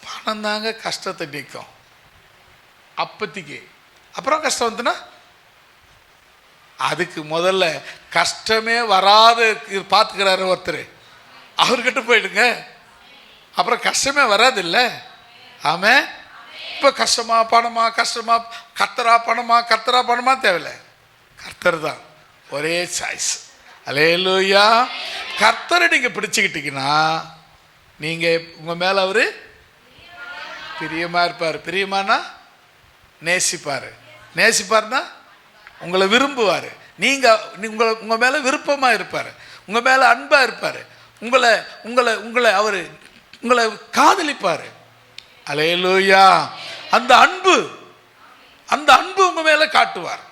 பணம் தாங்க கஷ்டத்தை நீக்கும் அப்பத்திக்கு. அப்புறம் கஷ்டம் வந்துன்னா அதுக்கு முதல்ல கஷ்டமே வராது பார்த்துக்கிறாரு ஒருத்தர், அவர்கிட்ட போயிடுங்க, அப்புறம் கஷ்டமே வராது இல்லை. ஆமே. இப்போ கஷ்டமா பணமா, கஷ்டமா கர்த்தரா பணமா, கர்த்தரா பணமா தேவையில்லை, கர்த்தர் தான் ஒரே சாய்ஸ். அல்லேலூயா. கர்த்தரை நீங்கள் பிடிச்சிக்கிட்டீங்கன்னா நீங்கள் உங்கள் மேலே அவர் பிரியமாக இருப்பார். பிரியமானா நேசிப்பார், நேசிப்பார்னா உங்களை விரும்புவார், உங்கள் மேலே விருப்பமாக இருப்பார், உங்கள் மேலே அன்பாக இருப்பார், உங்களை உங்களை உங்களை அவர் உங்களை காதலிப்பார். அல்லேலூயா. அந்த அன்பு உங்கள் மேலே காட்டுவார்.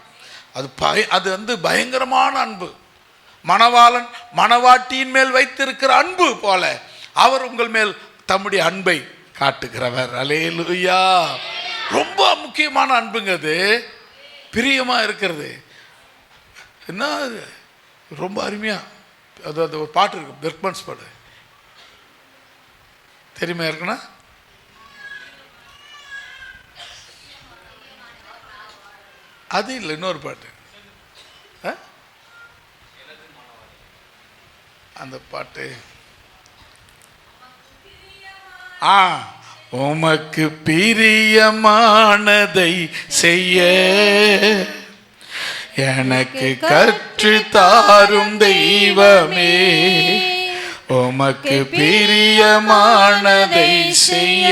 அது வந்து பயங்கரமான அன்பு. மணவாளன் மணவாட்டியின் மேல் வைத்திருக்கிற அன்பு போல அவர் உங்கள் மேல் தம்முடைய அன்பை காட்டுகிறவர். அல்லேலூயா. ரொம்ப முக்கியமான அன்புங்க அது, பிரியமாக இருக்கிறது. என்ன ரொம்ப அருமையா அது அது ஒரு பாட்டு இருக்கு, பெர்க்மன்ஸ் பாட்டு தெரியுமா இருக்குன்னா, அது இல்லை இன்னொரு பாட்டு, அந்த பாட்டு உமக்கு பிரியமானதை செய்ய எனக்கு கற்று தாரும் தெய்வமே, உமக்கு பிரியமானதை செய்ய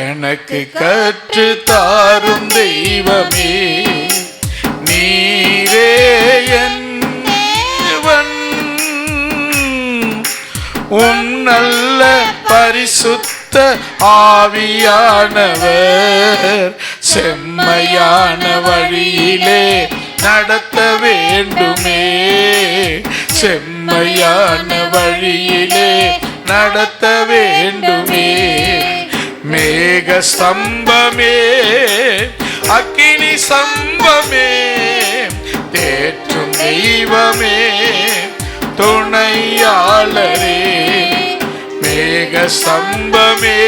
எனக்கு கற்று தாரும் தெய்வமே, நீரே என் தேவன், உம் நல்ல பரிசுத்த ஆவியானவர் செம்மையான வழியிலே நடத்த வேண்டுமே, செம்மையான வழியிலே நடத்த வேண்டுமே. மேக ஸ்தம்பமே, அக்கினி ஸ்தம்பமே, தேற்றும் தெய்வமே, துணையாளரே. மேக ஸ்தம்பமே,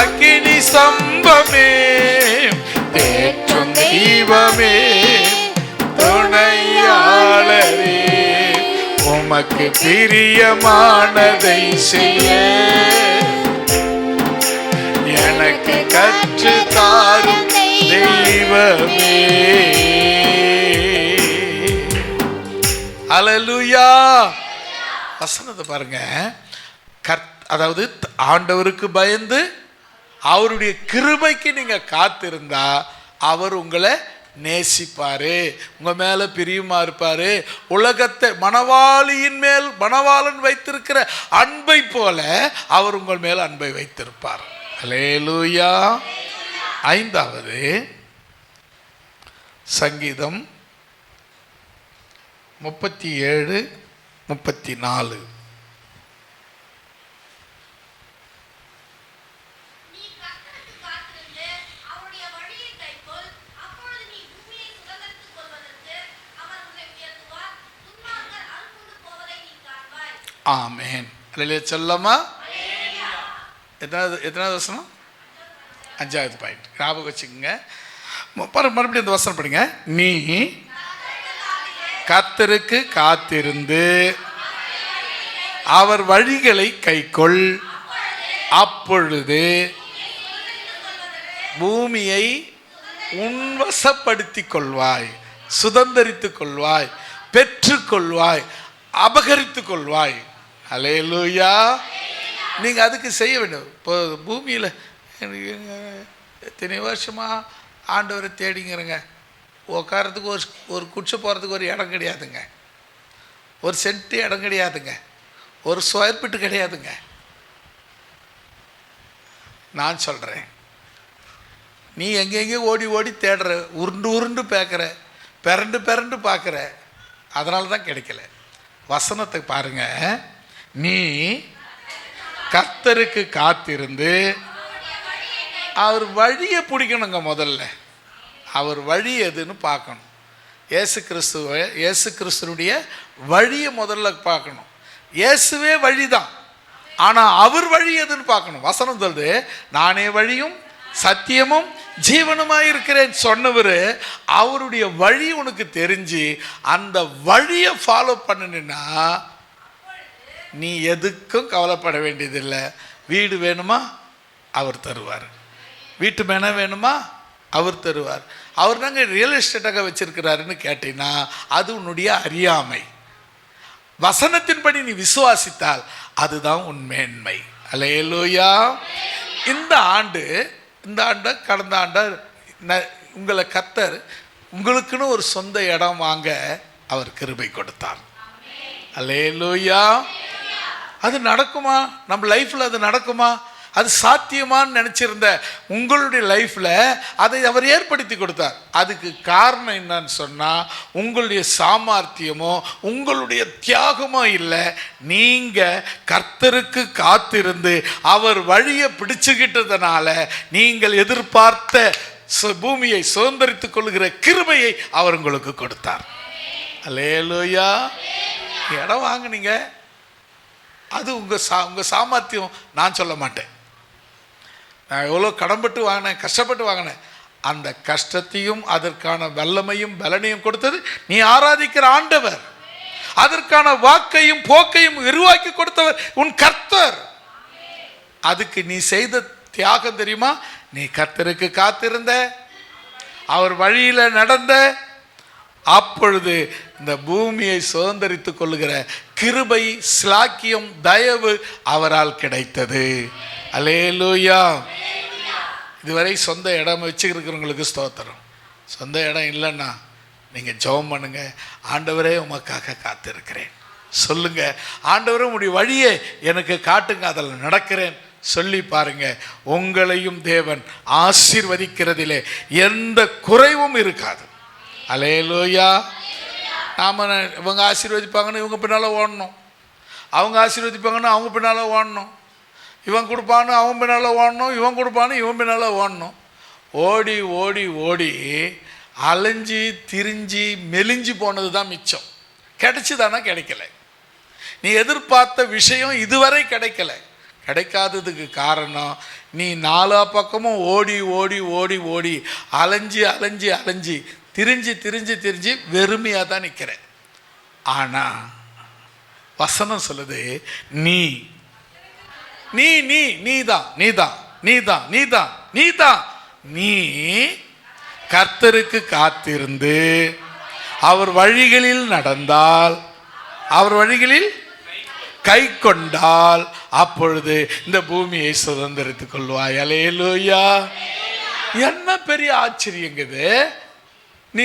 அக்கினி ஸ்தம்பமே, தேற்றும் தெய்வமே, துணையாளரே. உமக்கு பிரியமானதை செய்ய எனக்கு கற்று தாரும் தெய்வமே. அல்லேலூயா. வசனத்தை பாருங்க. அதாவது ஆண்டவருக்கு பயந்து அவருடைய கிருபைக்கு நீங்க காத்திருந்தா அவர் உங்களை நேசிப்பாரு, உங்க மேல பிரியமா இருப்பாரு. உலகத்தை மணவாளன் வைத்திருக்கிற அன்பை போல அவர் உங்கள் மேல் அன்பை வைத்திருப்பார். அல்லேலூயா. 5வது சங்கீதம் 37:34. ஆமென். அல்லேலூயா சொல்லமா. எத்தனாவது வசனம்? 5வது பாயிண்ட் ஞாபகம் வச்சுக்கோங்க. மறுபடியும் இந்த வசனம் படிங்க. நீ கர்த்தருக்கு காத்திருந்து அவர் வழிகளை கைக்கொள், அப்பொழுது பூமியை உன்வசப்படுத்திக் கொள்வாய், சுதந்தரித்துக் கொள்வாய், பெற்றுக்கொள்வாய், அபகரித்துக் கொள்வாய். அல்லேலூயா. நீங்க அதுக்கு செய்ய வேண்டும். இப்போ பூமியில் எத்தனை வருஷமா ஆண்டவரை தேடிங்கிறங்க. உட்காரத்துக்கு ஒரு குச்சை போகிறதுக்கு ஒரு இடம் கிடையாதுங்க, ஒரு சென்ட் இடம் கிடையாதுங்க, ஒரு ஸ்கொயர் ஃபீட்டு கிடையாதுங்க. நான் சொல்கிறேன், நீ எங்கெங்கே ஓடி ஓடி தேடுற, உருண்டு உருண்டு பார்க்குற, பிறண்டு பார்க்குற, அதனால தான் கிடைக்கல. வசனத்தை பாருங்க. நீ கர்த்தருக்கு காத்திருந்து அவர் வழியை பிடிக்கணுங்க. முதல்ல அவர் வழி எதுன்னு பார்க்கணும். இயேசு கிறிஸ்துவனுடைய வழியை முதல்ல பார்க்கணும். இயேசுவே வழிதான், ஆனால் அவர் வழி எதுன்னு பார்க்கணும். வசனம் சொல்லுது, நானே வழியும் சத்தியமும் ஜீவனுமாய் இருக்கிறேன் சொன்னவர். அவருடைய வழி உனக்கு தெரிஞ்சு அந்த வழியை ஃபாலோ பண்ணினா நீ எதுக்கும் கவலைப்பட வேண்டியதில்லை. வீடு வேணுமா அவர் தருவார், வீட்டு மேன வேணுமா அவர் தருவார். அவர் நாங்கள் ரியல் எஸ்டேட்டாக வச்சிருக்கிறாருன்னு கேட்டீங்கன்னா அது உன்னுடைய அறியாமை. வசனத்தின்படி நீ விசுவாசித்தால் அதுதான் உன் மேன்மை. அல்லேலூயா. இந்த ஆண்டு கடந்த ஆண்டு உங்களை கர்த்தர் உங்களுக்குன்னு ஒரு சொந்த இடம் வாங்க அவர் கிருபை கொடுத்தார். அல்லேலூயா. அது நடக்குமா? நம்ம லைஃப்பில் அது நடக்குமா? அது சாத்தியமான்னு நினச்சிருந்த உங்களுடைய லைஃப்பில் அதை அவர் ஏற்படுத்தி கொடுத்தார். அதுக்கு காரணம் என்னன்னு சொன்னால் உங்களுடைய சாமர்த்தியமோ உங்களுடைய தியாகமோ இல்லை. நீங்கள் கர்த்தருக்கு காத்திருந்து அவர் வழியை பிடிச்சுக்கிட்டதுனால நீங்கள் எதிர்பார்த்த பூமியை சுதந்தரித்துக் கொள்கிற கிருபையை அவர் உங்களுக்கு கொடுத்தார். அல்லேலூயா. இடம் வாங்குனீங்க, அது உங்கள் சாமர்த்தியம் நான் சொல்ல மாட்டேன். நான் எவ்வளோ கடன்பட்டு வாங்கினேன், கஷ்டப்பட்டு வாங்கினேன். அந்த கஷ்டத்தையும் அதற்கான வல்லமையும் பலனையும் கொடுத்தது நீ ஆராதிக்கிற ஆண்டவர். அதற்கான வாக்கையும் போக்கையும் உருவாக்கி கொடுத்தவர் உன் கர்த்தர். அதுக்கு நீ செய்த தியாகம் தெரியுமா? நீ கர்த்தருக்கு காத்திருந்த, அவர் வழியில் நடந்த, அப்பொழுது இந்த பூமியை சுதந்தரித்துக் கொள்ளுகிற கிருபை, ஸ்லாக்கியம், தயவு அவரால் கிடைத்தது. அல்லேலூயா. இதுவரை சொந்த இடம் வச்சுருக்கிறவங்களுக்கு ஸ்தோத்திரம். சொந்த இடம் இல்லைன்னா நீங்கள் ஜெபம் பண்ணுங்க. ஆண்டவரே உமக்காக காத்திருக்கிறேன் சொல்லுங்க. ஆண்டவரே உங்களுடைய வழியை எனக்கு காட்டுங்க, அதில் நடக்கிறேன் சொல்லி பாருங்க. உங்களையும் தேவன் ஆசீர்வதிக்கிறதிலே எந்த குறைவும் இருக்காது. அல்லேலூயா. நாம் இவங்க ஆசீர்வதிப்பாங்கன்னு இவங்க பின்னால் ஓடணும், அவங்க ஆசீர்வதிப்பாங்கன்னு அவங்க பின்னால் ஓடணும், இவன் கொடுப்பான்னு அவன் பின்னால் ஓடணும், இவன் கொடுப்பான்னு இவன் பின்னால் ஓடணும். ஓடி ஓடி ஓடி அலைஞ்சி திரிஞ்சு மெலிஞ்சு போனது தான் மிச்சம். கிடைச்சிதானா? கிடைக்கல. நீ எதிர்பார்த்த விஷயம் இதுவரை கிடைக்கல. கிடைக்காததுக்கு காரணம் நீ நாலா பக்கமும் ஓடி ஓடி ஓடி ஓடி அலைஞ்சி அலைஞ்சி அலைஞ்சி திரிஞ்சு திரிஞ்சு திரிஞ்சு வெறுமையாக தான் நிற்கிற. ஆனால் வசனம் சொல்லுது, நீ நீ நீ நீதான் நீதான் நீதான் நீதான் நீதான். நீ கர்த்தருக்கு காத்திருந்து அவர் வழிகளில் நடந்தால், அவர் வழிகளில் கை கொண்டால், அப்பொழுது இந்த பூமியை சுதந்திரித்துக் கொள்வாய். அல்லேலூயா. என்ன பெரிய ஆச்சரியங்குது. நீ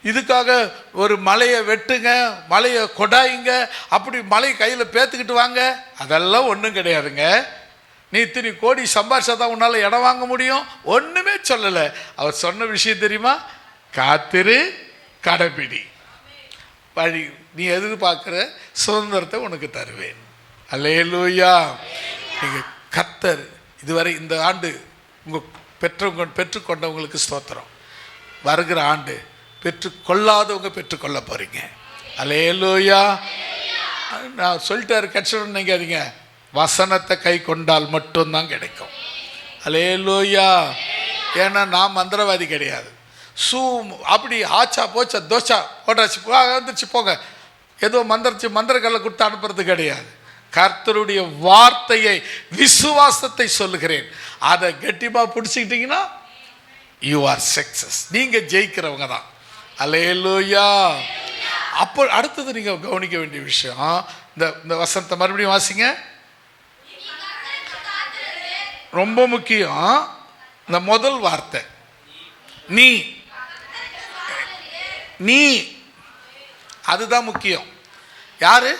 இதுக்காக ஒரு மலையை வெட்டுங்க, மலையை கொடாயுங்க, அப்படி மலையை கையில் பேத்துக்கிட்டு வாங்க, அதெல்லாம் ஒன்றும் கிடையாதுங்க. நீ இத்தனை கோடி சம்பாரிச்சாதான் உன்னால் இடம் வாங்க முடியும், ஒன்றுமே சொல்லலை. அவர் சொன்ன விஷயம் தெரியுமா? காத்திரு, கடைபிடி, வழி, நீ எதிர்பார்க்குற சுதந்திரத்தை உனக்கு தருவேன். அல்லேலூயா. நீங்கள் கர்த்தர் இதுவரை இந்த ஆண்டு உங்கள் பெற்றுக்கொண்டவங்களுக்கு ஸ்தோத்திரம். வருகிற ஆண்டு பெற்றுக்கொள்ளாதவங்க பெற்றுக்கொள்ள போகிறீங்க. அல்லேலூயா. நான் சொல்லிட்டாரு, கட்சணும் நினைக்காதீங்க. வசனத்தை கை கொண்டால் மட்டும்தான் கிடைக்கும். அல்லேலூயா. ஏன்னா நான் மந்திரவாதி கிடையாது. அப்படி ஆச்சா போச்சா தோச்சா போட்டாச்சு வந்துருச்சு போங்க, ஏதோ மந்திரக்கல்லை கொடுத்து அனுப்புறது கிடையாது. கர்த்தருடைய வார்த்தையை, விசுவாசத்தை சொல்லுகிறேன், அதை கெட்டிமா பிடிச்சிக்கிட்டீங்கன்னா யூ ஆர் சக்சஸ். நீங்க ஜெயிக்கிறவங்க தான். அல்லேலூயா. அப்போ அடுத்தது நீங்க கவனிக்க வேண்டிய விஷயம், இந்த வசனத்தை மறுபடியும் வாசிங்க. ரொம்ப முக்கியம். இந்த முதல் வார்த்தை நீ, நீ, அதுதான் முக்கியம். யாரு?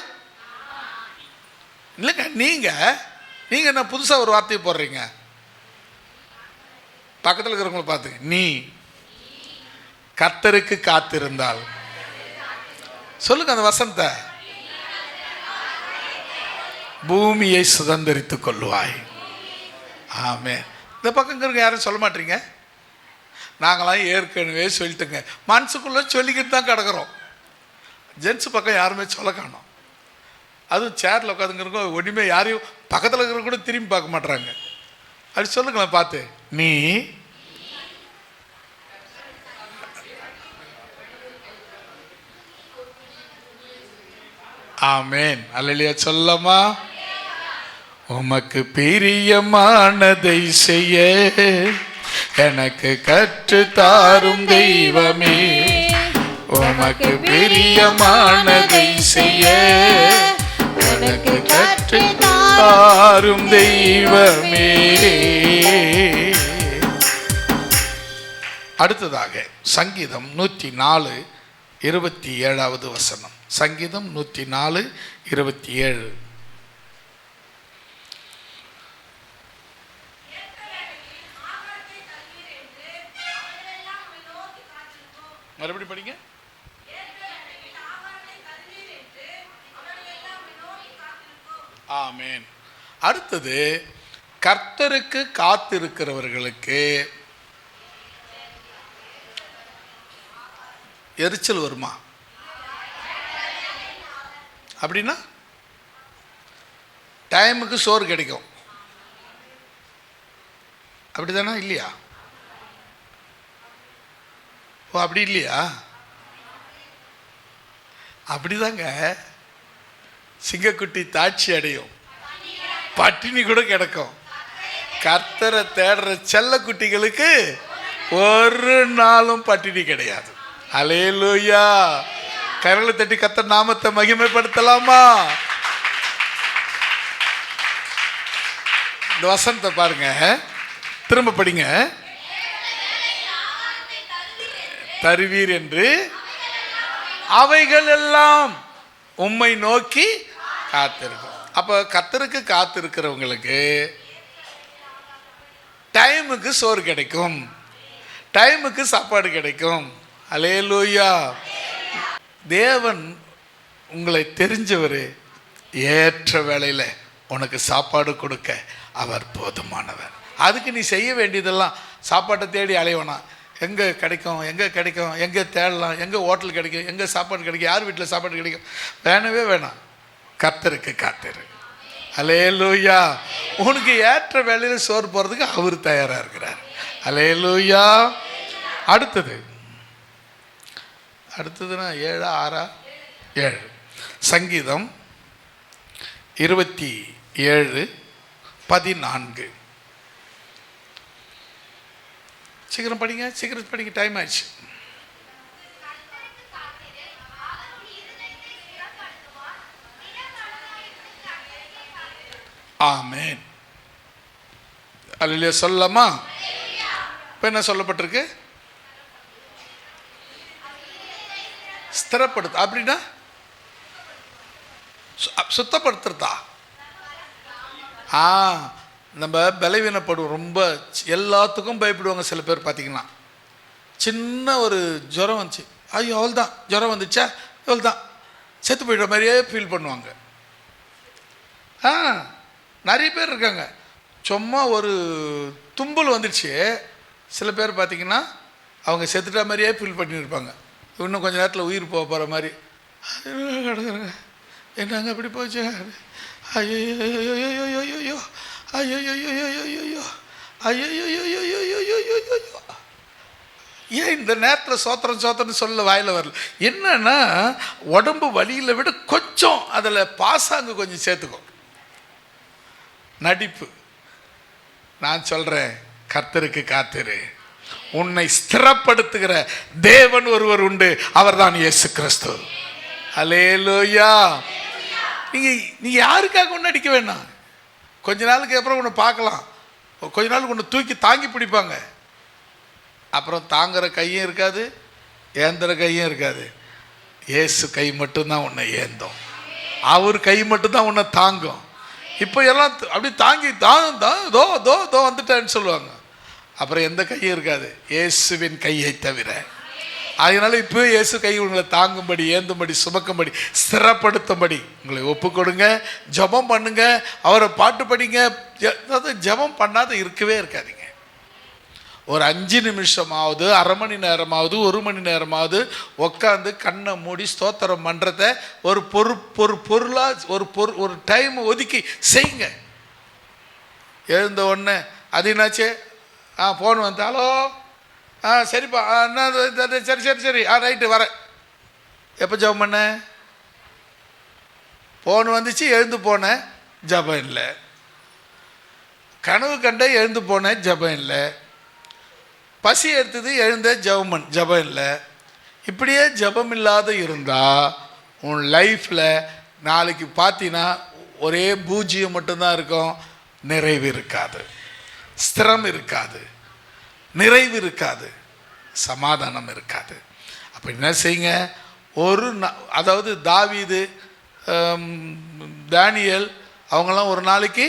இல்லைங்க, நீங்க என்ன புதுசாக ஒரு வார்த்தையை போடுறீங்க? பக்கத்தில் இருக்கிறவங்கள பார்த்துங்க. நீ கர்த்தருக்கு காத்திருந்தால், சொல்லுங்க அந்த வசனத்தை, பூமியை சுதந்திரித்துக் கொள்வாய். ஆமே. இந்த பக்கம் இருக்க யாரும் சொல்ல மாட்டீங்க. நாங்களாம் ஏற்கனவே சொல்லிட்டுங்க, மனசுக்குள்ள சொல்லிக்கிட்டு தான் கிடக்கிறோம். ஜென்ஸ் பக்கம் யாருமே சொல்ல காணோம். அதுவும் சேரில் உட்காந்துங்கிறவங்க ஒன்றுமே யாரையும் பக்கத்தில் இருக்கிற கூட திரும்பி பார்க்க மாட்டுறாங்க. அப்படி சொல்லுங்களேன் பார்த்து. நீ ஆமேன். அல்லேலூயா சொல்லமா. உமக்கு பிரியமானதை செய்ய எனக்கு கற்று தாரும் தெய்வமே, உமக்கு பிரியமானதை செய்ய எனக்கு கற்று தாரும் தெய்வமே. அடுத்ததாக சங்கீதம் 104:27 வசனம். சங்கீதம் 104:27. மறுபடி படிங்க. ஆமேன். அடுத்தது, கர்த்தருக்கு காத்திருக்கிறவர்களுக்கு எரிச்சல் வருமா? அப்படின்னா டைமுக்கு சோறு கிடைக்கும், அப்படிதானா? இல்லையா? ஓ, அப்படி இல்லையா? அப்படிதாங்க. சிங்கக்குட்டி தாட்சி அடையும், பட்டினி கூட கிடக்கும். கர்த்தரை தேடுற செல்ல குட்டிகளுக்கு ஒரு நாளும் பட்டினி கிடையாது. அல்லேலூயா. கரங்களை தட்டி கர்த்தர் நாமத்தை மகிமைப்படுத்தலாமா? இந்த வசனத்தை பாருங்க, திரும்ப படிங்க. தருவீர் என்று அவைகள் எல்லாம் உம்மை நோக்கி காத்திருக்கும். அப்போ கர்த்தருக்கு காத்திருக்கிறவங்களுக்கு டைமுக்கு சோறு கிடைக்கும், டைமுக்கு சாப்பாடு கிடைக்கும். அல்லேலூயா. தேவன் உங்களை தெரிஞ்சவர், ஏற்ற வேளையில் உனக்கு சாப்பாடு கொடுக்க அவர் போதுமானவர். அதுக்கு நீ செய்ய வேண்டியதெல்லாம் சாப்பாட்டை தேடி அலைவனா, எங்கே கிடைக்கும், எங்கே கிடைக்கும், எங்கே தேடலாம், எங்கே ஹோட்டல் கிடைக்கும், எங்கே சாப்பாடு கிடைக்கும், யார் வீட்டில் சாப்பாடு கிடைக்கும், வேணவே வேணாம். கர்த்தருக்கு காத்திரு. அல்லேலூயா. உனக்கு ஏற்ற வேலையில் சோறு போகிறதுக்கு அவர் தயாராக இருக்கிறார். அல்லேலூயா. அடுத்ததுன்னா 7 சங்கீதம் 27:14. சீக்கிரம் படிங்க, சீக்கிரம் படிங்க, டைம் ஆயிடுச்சு. ஆமென். அல்லேலூயா சொல்லலாமா? இப்போ என்ன சொல்லப்பட்டிருக்கு? ஸ்திரப்படுத்து. அப்படின்னா சுத்தப்படுத்துறதா? நம்ம பலவீனப்படுவோம். ரொம்ப எல்லாத்துக்கும் பயப்படுவாங்க சில பேர். பார்த்தீங்கன்னா சின்ன ஒரு ஜுரம் வந்துச்சு, ஐயோ அவள் தான் ஜுரம் வந்துச்சா, அவள் தான் செத்து போய்டுற மாதிரியே ஃபீல் பண்ணுவாங்க. நிறைய பேர் இருக்காங்க. சும்மா ஒரு தும்பல் வந்துடுச்சு, சில பேர் பார்த்திங்கன்னா அவங்க செத்துட்ட மாதிரியே ஃபீல் பண்ணியிருப்பாங்க. இன்னும் கொஞ்சம் நேரத்தில் உயிர் போகிற மாதிரி கிடக்குறாங்க. என்னங்க அப்படி போச்சு, ஐயோ ஏன் இந்த நேரத்தில் சோத்திரம் சொல்ல வாயில் வரல? என்னன்னா உடம்பு வலியில் விட கொஞ்சம் அதில் பாசாங்கு கொஞ்சம் சேர்த்துக்கும். நடிப்பு. நான் சொல்கிறேன், கர்த்தருக்கு காத்திரு. உன்னை ஸ்திரப்படுத்துகிற தேவன் ஒருவர் உண்டு, அவர்தான் இயேசு கிறிஸ்து. அல்லேலூயா. நீ யாருக்காக ஒன்று அடிக்க வேண்டாம். கொஞ்ச நாளுக்கு அப்புறம் உன்னை பார்க்கலாம், கொஞ்ச நாளுக்கு உன்னை தூக்கி தாங்கி பிடிப்பாங்க. அப்புறம் தாங்குற கையும் இருக்காது, ஏந்துற கையும் இருக்காது. இயேசு கை மட்டும்தான் உன்னை ஏந்தும், அவர் கை மட்டும்தான் உன்னை தாங்கும். இப்போ எல்லாம் அப்படி தாங்கி தோ தோ தோ வந்துட்டேன்னு சொல்லுவாங்க. அப்புறம் எந்த கையும் இருக்காது, இயேசுவின் கையை தவிர. அதனால இப்போ இயேசு கை உங்களை தாங்கும்படி, ஏந்தும்படி, சுமக்கும்படி, ஸ்திரப்படுத்தும்படி உங்களை ஒப்பு கொடுங்க. ஜெபம் பண்ணுங்க, அவரை பாட்டு படிங்க. அதாவது ஜெபம் பண்ணாத இருக்கவே இருக்காதீங்க. ஒரு 5 நிமிஷமாவது, அரை மணி நேரமாவது, 1 மணி நேரமாவது உட்காந்து கண்ணை மூடி ஸ்தோத்திரம் பண்ணுறத ஒரு பொருளாக ஒரு டைம் ஒதுக்கி செய்யுங்க. எழுந்த உடனே அது என்னாச்சு, ஃபோன் வந்து, ஹலோ, சரிப்பா, என்ன, சரி ரைட்டு வரேன். எப்போ ஜெபம் பண்ண? ஃபோன் வந்துச்சு, எழுந்து போனேன், ஜெபம் இல்லை. கனவு கண்ட, எழுந்து போனேன், ஜெபம் இல்லை. பசி எடுத்தது, எழுந்த, ஜெபம் இல்லை. இப்படியே ஜெபம் இல்லாத இருந்தால் உன் லைஃப்பில் நாளைக்கு பார்த்தீங்கன்னா ஒரே பூஜ்ஜியம் மட்டும்தான் இருக்கும். நிறைவு இருக்காது, ஸ்திரம் இருக்காது, நிறைவு இருக்காது, சமாதானம் இருக்காது. அப்போ என்ன செய்யுங்க? அதாவது தாவீது, தானியேல் அவங்கெல்லாம் ஒரு நாளைக்கு,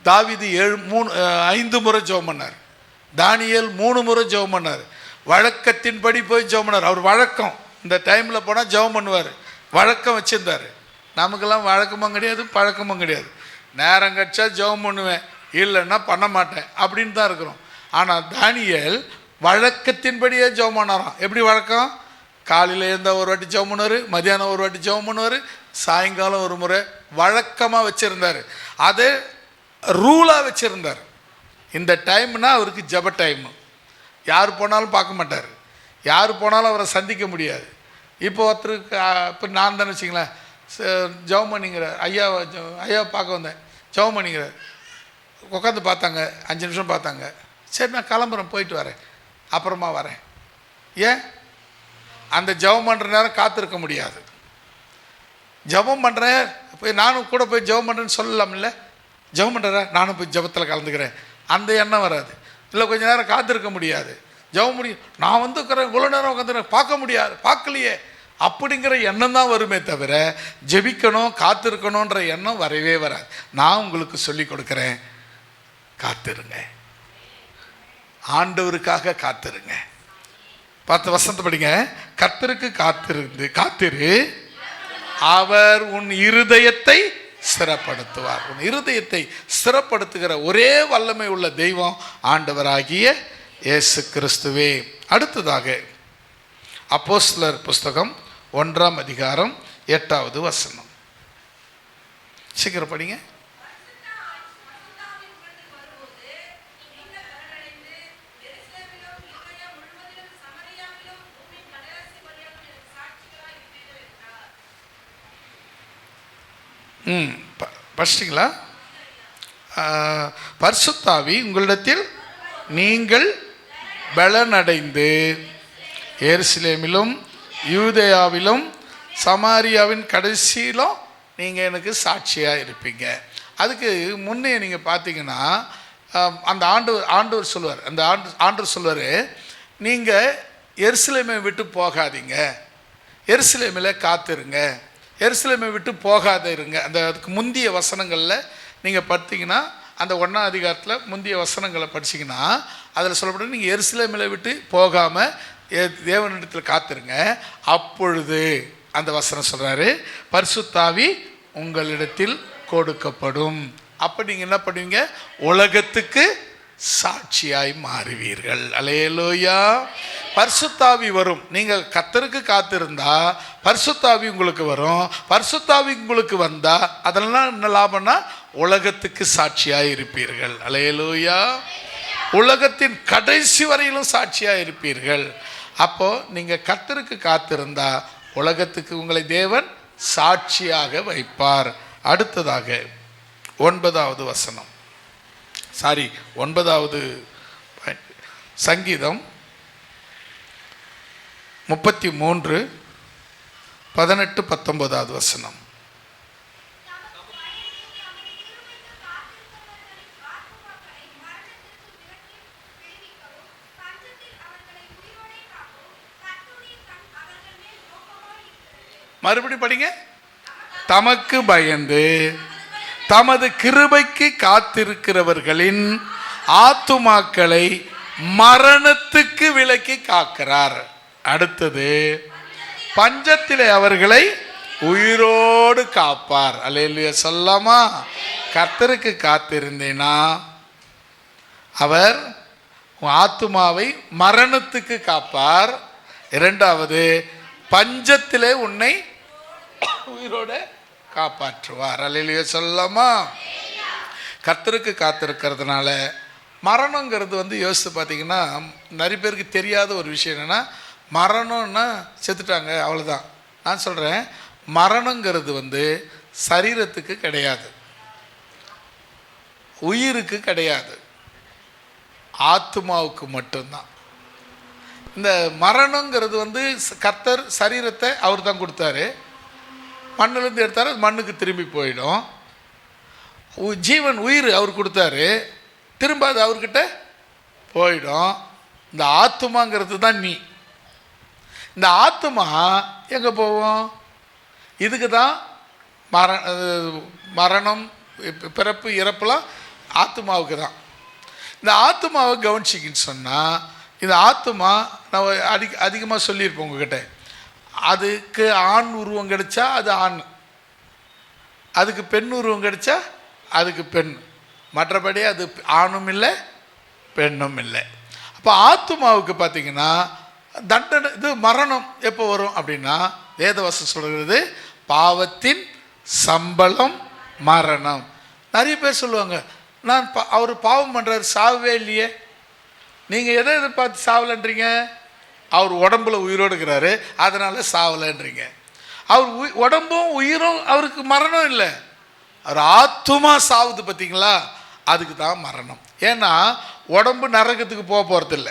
தாவீது 5 முறை ஜெபம் பண்ணார், தானியேல் 3 முறை ஜெபம் பண்ணார். வழக்கத்தின்படி போய் ஜெபம் பண்ணார். அவர் வழக்கம், இந்த டைமில் போனால் ஜெபம் பண்ணுவார், வழக்கம் வச்சுருந்தார். நமக்கெல்லாம் வழக்கமும் கிடையாது, பழக்கமும் கிடையாது. நேரம் கழிச்சா ஜெபம் பண்ணுவேன், இல்லைன்னா பண்ண மாட்டேன் அப்படின்னு தான் இருக்கிறோம். ஆனால் தானியேல் வழக்கத்தின்படியே ஜெபம் பண்ணாராம். எப்படி வழக்கம்? காலையில் இருந்தால் ஒரு வாட்டி ஜெபம் பண்ணுவார், மதியானம் ஒரு வாட்டி ஜெபம் பண்ணுவார், சாயங்காலம் ஒரு முறை வழக்கமாக வச்சுருந்தார். அதை ரூலாக வச்சுருந்தார். இந்த டைம்னா அவருக்கு ஜெப டைமு. யார் போனாலும் பார்க்க மாட்டார், யார் போனாலும் அவரை சந்திக்க முடியாது. இப்போ ஒருத்தருக்கு, இப்போ நான் தானே வச்சிங்களேன், ஜெபம் பண்ணிங்கிறார், ஐயாவை பார்க்க வந்தேன், ஜெபம் பண்ணிங்கிறார். உட்காந்து பார்த்தாங்க, 5 நிமிஷம் பார்த்தாங்க. சரி நான் கிளம்புறேன், போயிட்டு வரேன், அப்புறமா வரேன். ஏன்? அந்த ஜெபம் பண்ணுற நேரம் காத்திருக்க முடியாது. ஜெபம் பண்ணுறேன், போய் நானும் கூட போய் ஜெபம் பண்ணுறேன்னு சொல்லலாம்ல. ஜெபம் பண்ணுறேன், நானும் போய் ஜெபத்தில் கலந்துக்கிறேன், அந்த எண்ணம் வராது. இல்லை கொஞ்சம் நேரம் காத்திருக்க முடியாது, ஜெபம் முடியும், நான் வந்துக்கிறேன், இவ்வளோ நேரம் உட்காந்துக்கிறேன், பார்க்க முடியாது, பார்க்கலையே அப்படிங்கிற எண்ணம் தான் வருமே தவிர ஜெபிக்கணும், காத்திருக்கணுன்ற எண்ணம் வரவே வராது. நான் உங்களுக்கு சொல்லி கொடுக்குறேன், காத்திருங்க, ஆண்டவருக்காக காத்திருங்க. 10 வசனத்தை படிங்க. கர்த்தருக்கு காத்திரு, அவர் உன் இருதயத்தை ஸ்திரப்படுத்துவார். உன் இருதயத்தை ஸ்திரப்படுத்துகிற ஒரே வல்லமை உள்ள தெய்வம் ஆண்டவராகிய இயேசு கிறிஸ்துவே. அடுத்ததாக அப்போஸ்தலர் புஸ்தகம் 1ஆம் அதிகாரம் 8வது வசனம். சீக்கிரம் படிங்க. படிச்சிட்டிங்களா? பரிசுத்த ஆவி உங்களிடத்தில் நீங்கள் பலனடைந்து எருசலேமிலும் யூதேயாவிலும் சமாரியாவின் கடைசியிலும் நீங்கள் எனக்கு சாட்சியாக இருப்பீங்க. அதுக்கு முன்னே நீங்கள் பார்த்தீங்கன்னா அந்த ஆண்டவர் சொல்லுவார், அந்த ஆண்டவர் சொல்லுவார், நீங்கள் எருசலேமை விட்டு போகாதீங்க, எருசலேமில் காத்திருங்க, எருசலேமை விட்டு போகாத இருங்க. அதுக்கு முந்திய வசனங்களில் நீங்கள் பார்த்தீங்கன்னா அந்த 1ஆம் அதிகாரத்தில் முந்திய வசனங்களை படிச்சிங்கன்னா அதில் சொல்லப்படும், நீங்கள் எருசலேமில் விட்டு போகாமல் தேவனிடத்தில் காத்திருங்க, அப்பொழுது அந்த வசனம் சொல்கிறாரு, பரிசுத்தாவி உங்களிடத்தில் கொடுக்கப்படும். அப்போ நீங்கள் என்ன பண்ணுவீங்க? உலகத்துக்கு சாட்சியாய் மாறுவீர்கள். அல்லேலூயா. பரிசுத்தாவி வரும். நீங்கள் கர்த்தருக்கு காத்திருந்தா பரிசுத்தாவி உங்களுக்கு வரும். பரிசுத்தாவி உங்களுக்கு வந்தா அதெல்லாம் என்ன லாபம்னா உலகத்துக்கு சாட்சியாய் இருப்பீர்கள். அல்லேலூயா. உலகத்தின் கடைசி வரையிலும் சாட்சியாய் இருப்பீர்கள். அப்போ நீங்கள் கர்த்தருக்கு காத்திருந்தா உலகத்துக்கு உங்களை தேவன் சாட்சியாக வைப்பார். அடுத்ததாக 9வது வசனம், 9வது சங்கீதம் 33 18 19வது வசனம். மறுபடியும் படிங்க. தமக்கு பயந்து தமது கிருபைக்கு காத்திருக்கிறவர்களின் ஆத்துமாக்களை மரணத்துக்கு விலக்கி காக்கிறார். அடுத்தது, பஞ்சத்திலே அவர்களை உயிரோடு காப்பார். அல்லேலூயா சொல்லாமா? கர்த்தருக்கு காத்திருந்தேனா அவர் ஆத்துமாவை மரணத்துக்கு காப்பார். இரண்டாவது, பஞ்சத்திலே உன்னை உயிரோட காப்பாற்றுவார். அல்லேலூயா சொல்லாமா? கர்த்தருக்கு காத்திருக்கிறதுனால மரணங்கிறது யோசித்து பார்த்தீங்கன்னா நிறைய பேருக்கு தெரியாத ஒரு விஷயம் என்னென்னா, மரணம்னா செத்துட்டாங்க அவ்வளோதான். நான் சொல்கிறேன், மரணங்கிறது சரீரத்துக்கு கிடையாது, உயிருக்கு கிடையாது, ஆத்துமாவுக்கு மட்டும்தான். இந்த மரணங்கிறது கர்த்தர் சரீரத்தை அவர் தான் கொடுத்தாரு, மண்ணிலேருந்து எடுத்தார், அது மண்ணுக்கு திரும்பி போயிடும். ஜீவன் உயிர் அவர் கொடுத்தாரு, திரும்ப அது அவர்கிட்ட போயிடும். இந்த ஆத்துமாங்கிறது தான் நீ. இந்த ஆத்துமா எங்கே போவோம்? இதுக்கு தான் மரணம், பிறப்பு, இறப்புலாம் ஆத்துமாவுக்கு தான். இந்த ஆத்துமாவை கவனிச்சிக்கின்னு சொன்னால், இந்த ஆத்துமா நான் அதிகமாக சொல்லியிருப்போம் உங்ககிட்ட, அதுக்கு ஆண் உருவம் கிடைச்சா அது ஆண், அதுக்கு பெண் உருவம் கிடைச்சா அதுக்கு பெண், மற்றபடி அது ஆணும் இல்லை பெண்ணும் இல்லை. அப்போ ஆத்துமாவுக்கு பார்த்தீங்கன்னா தண்டனை, இது மரணம் எப்போ வரும் அப்படின்னா, வேதவசனம் சொல்கிறது பாவத்தின் சம்பளம் மரணம். நிறைய பேர் சொல்லுவாங்க, நான் அவர் பாவம் பண்ணுறாரு, சாவே இல்லையே. நீங்கள் எதை எதிர்பார்த்து சாவலைன்றீங்க? அவர் உடம்புல உயிரோடு இருக்கிறாரு, அதனால் சாவலைன்றீங்க. அவர் உடம்பும் உயிரும் அவருக்கு மரணம் இல்லை, அவர் ஆத்துமா சாவுது பார்த்தீங்களா, அதுக்கு தான் மரணம். ஏன்னா உடம்பு நரகத்துக்கு போக போகிறதில்ல,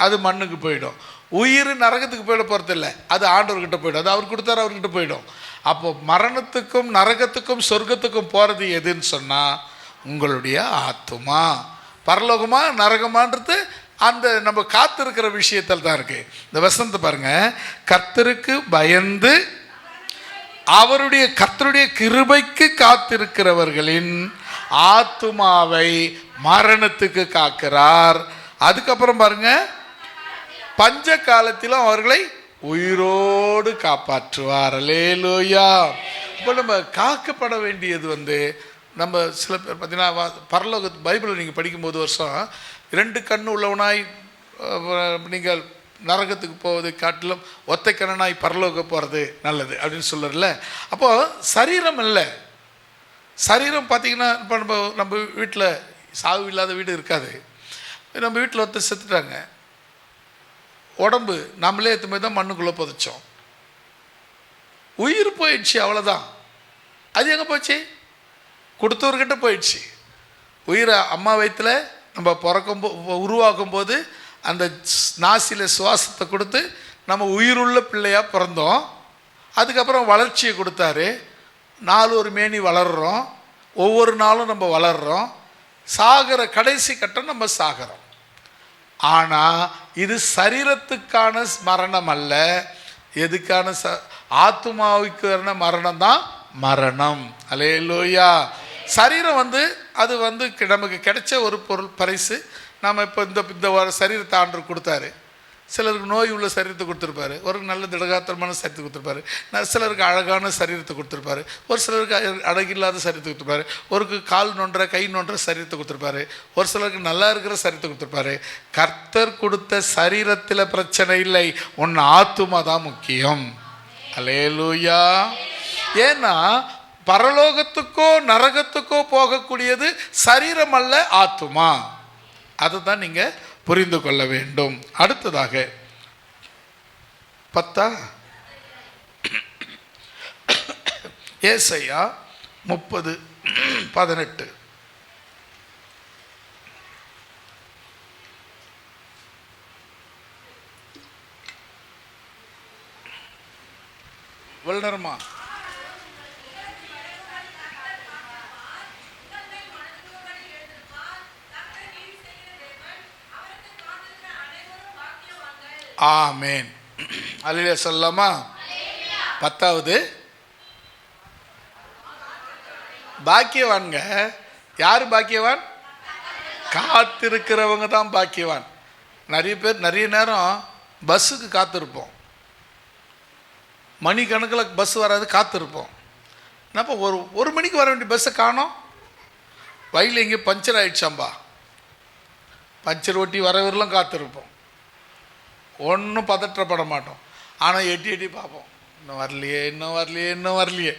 அது மண்ணுக்கு போயிடும். உயிர் நரகத்துக்கு போயிட போகிறதில்ல, அது ஆண்டவர்கிட்ட போயிடும், அது அவர் கொடுத்தாரு, அவர்கிட்ட போயிடும். அப்போ மரணத்துக்கும் நரகத்துக்கும் சொர்க்கத்துக்கும் போகிறது எதுன்னு சொன்னால் உங்களுடைய ஆத்துமா. பரலோகமா நரகமான்றது அந்த நம்ம காத்திருக்கிற விஷயத்தில் தான் இருக்குது. இந்த வசனத்தை பாருங்கள், கர்த்தருக்கு பயந்து அவருடைய கர்த்தருடைய கிருபைக்கு காத்திருக்கிறவர்களின் ஆத்துமாவை மரணத்துக்கு காக்கிறார். அதுக்கப்புறம் பாருங்க, பஞ்ச காலத்திலும் அவர்களை உயிரோடு காப்பாற்றுவார். அல்லேலூயா. இப்போ நம்ம காக்கப்பட வேண்டியது நம்ம சில பேர் பார்த்தீங்கன்னா பரலோக பைபிளை நீங்கள் படிக்கும்போது வருஷம் 2 கண்ணு உள்ளவனாய் நீங்கள் நரகத்துக்கு போவது காட்டிலும் ஒத்தை கண்ணனாய் பரலோக போகிறது நல்லது அப்படின்னு சொல்லுறல. அப்போது சரீரம் இல்லை, சரீரம் பார்த்திங்கன்னா இப்போ நம்ம வீட்டில் சாவு இல்லாத வீடு இருக்காது. நம்ம வீட்டில் ஒருத்தர் செத்துட்டாங்க, உடம்பு நம்மளே எடுத்து போய் தான் மண்ணுக்குள்ளே புதைச்சோம், உயிர் போயிடுச்சு, அவ்வளோதான். அது எங்கே போச்சு? கொடுத்தவர்கிட்ட போயிடுச்சு. உயிரை அம்மா வயிற்றில் நம்ம உருவாக்கும் போது அந்த நாசியில் சுவாசத்தை கொடுத்து நம்ம உயிருள்ள பிள்ளையாக பிறந்தோம். அதுக்கப்புறம் வளர்ச்சியை கொடுத்தாரு. நாலு ஒரு மேனி வளர்கிறோம், ஒவ்வொரு நாளும் நம்ம வளர்கிறோம். சாகிற கடைசி கட்டம் நம்ம சாகிறோம். ஆனால் இது சரீரத்துக்கான மரணம் அல்ல. எதுக்கான ஆத்துமாவுக்கான மரணம் தான் மரணம். அல்லேலூயா. சரீரம் அது நமக்கு கிடைச்ச ஒரு பொருள், பரிசு. நாம் இப்போ இந்த சரீரத்தை ஆண்டவர் கொடுத்தாரு. சிலருக்கு நோய் உள்ள சரீரத்தை கொடுத்துருப்பாரு, ஒரு நல்ல திடகாத்திரமான சரீரத்தை கொடுத்துருப்பாரு. சிலருக்கு அழகான சரீரத்தை கொடுத்துருப்பாரு, ஒரு சிலருக்கு அழகில்லாத சரீரத்தை கொடுத்துருப்பாரு, ஒருக்கு கால் நோன்ற கை நோன்ற சரீரத்தை கொடுத்துருப்பாரு, ஒரு சிலருக்கு நல்லா இருக்கிற சரீரத்தை கொடுத்துருப்பாரு. கர்த்தர் கொடுத்த சரீரத்தில் பிரச்சனை இல்லை, உன் ஆத்துமா தான் முக்கியம். அல்லேலூயா. ஏன்னா பரலோகத்துக்கோ நரகத்துக்கோ போகக்கூடியது சரீரம் அல்ல, ஆத்துமா. அதுதான் நீங்க புரிந்து கொள்ள வேண்டும். அடுத்ததாக 10 ஏசாயா 30:18. வல்னரமா ஆமேன். அல்லேலூயா சொல்லலாமா? 10வது பாக்கியவான்க. யார் பாக்கியவான்? காத்திருக்கிறவங்க தான் பாக்கியவான். நிறைய பேர் நிறைய நேரம் பஸ்ஸுக்கு காத்திருப்போம், மணி கணக்கில் பஸ் வராது, காத்திருப்போம். என்னப்போ ஒரு மணிக்கு வர வேண்டிய பஸ்ஸை காணோம், வயலில் எங்கேயும் பஞ்சர் ஆகிடுச்சாம்பா. பஞ்சர் ஒட்டி வரவரெல்லாம் காத்திருப்போம், ஒன்றும் பதற்றப்பட மாட்டோம். ஆனால் எட்டி பார்ப்போம், இன்னும் வரலையே இன்னும் வரலையே இன்னும் வரலையே.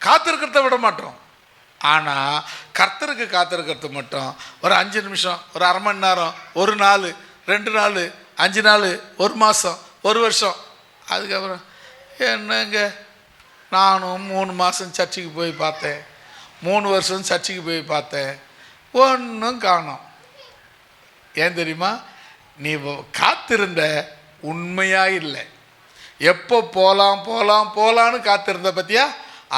காத்திருக்கிறத விட மாட்டோம். ஆனால் கர்த்தருக்கு காத்திருக்கிறது மட்டும் ஒரு 5 நிமிஷம், ஒரு அரை மணி நேரம், ஒரு நாள், 2 நாள், 5 நாள், 1 மாதம், 1 வருஷம். அதுக்கப்புறம் என்னங்க, நானும் 3 மாதம் சர்ச்சுக்கு போய் பார்த்தேன், 3 வருஷம் சர்ச்சுக்கு போய் பார்த்தேன், ஒன்றும் காணோம். ஏன் தெரியுமா? நீ காத்திருந்த உண்மையா இல்லை. எப்போ போகலாம் போகலாம் போகலான்னு காத்திருந்த பத்தியா?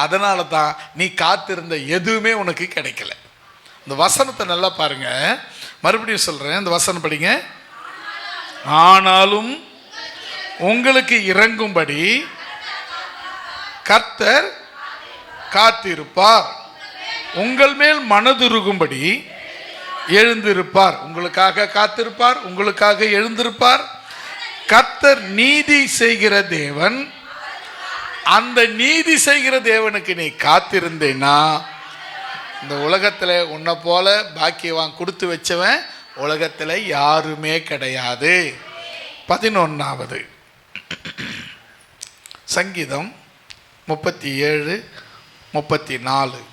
அதனால தான் நீ காத்திருந்த எதுவுமே உனக்கு கிடைக்கல. இந்த வசனத்தை நல்லா பாருங்க, மறுபடியும் சொல்றேன், இந்த வசனம் படிங்க. ஆனாலும் உங்களுக்கு இறங்கும்படி கர்த்தர் காத்திருப்பார், உங்கள் மேல் மனதுருகும்படி எழுந்திருப்பார். உங்களுக்காக காத்திருப்பார், உங்களுக்காக எழுந்திருப்பார். கர்த்தர் நீதி செய்கிற தேவன். அந்த நீதி செய்கிற தேவனுக்கு நீ காத்திருந்தேன்னா, இந்த உலகத்தில் உன்னை போல பாக்கியவான் கொடுத்து வச்சவன் உலகத்தில் யாருமே கிடையாது. 11வது சங்கீதம் 37:34.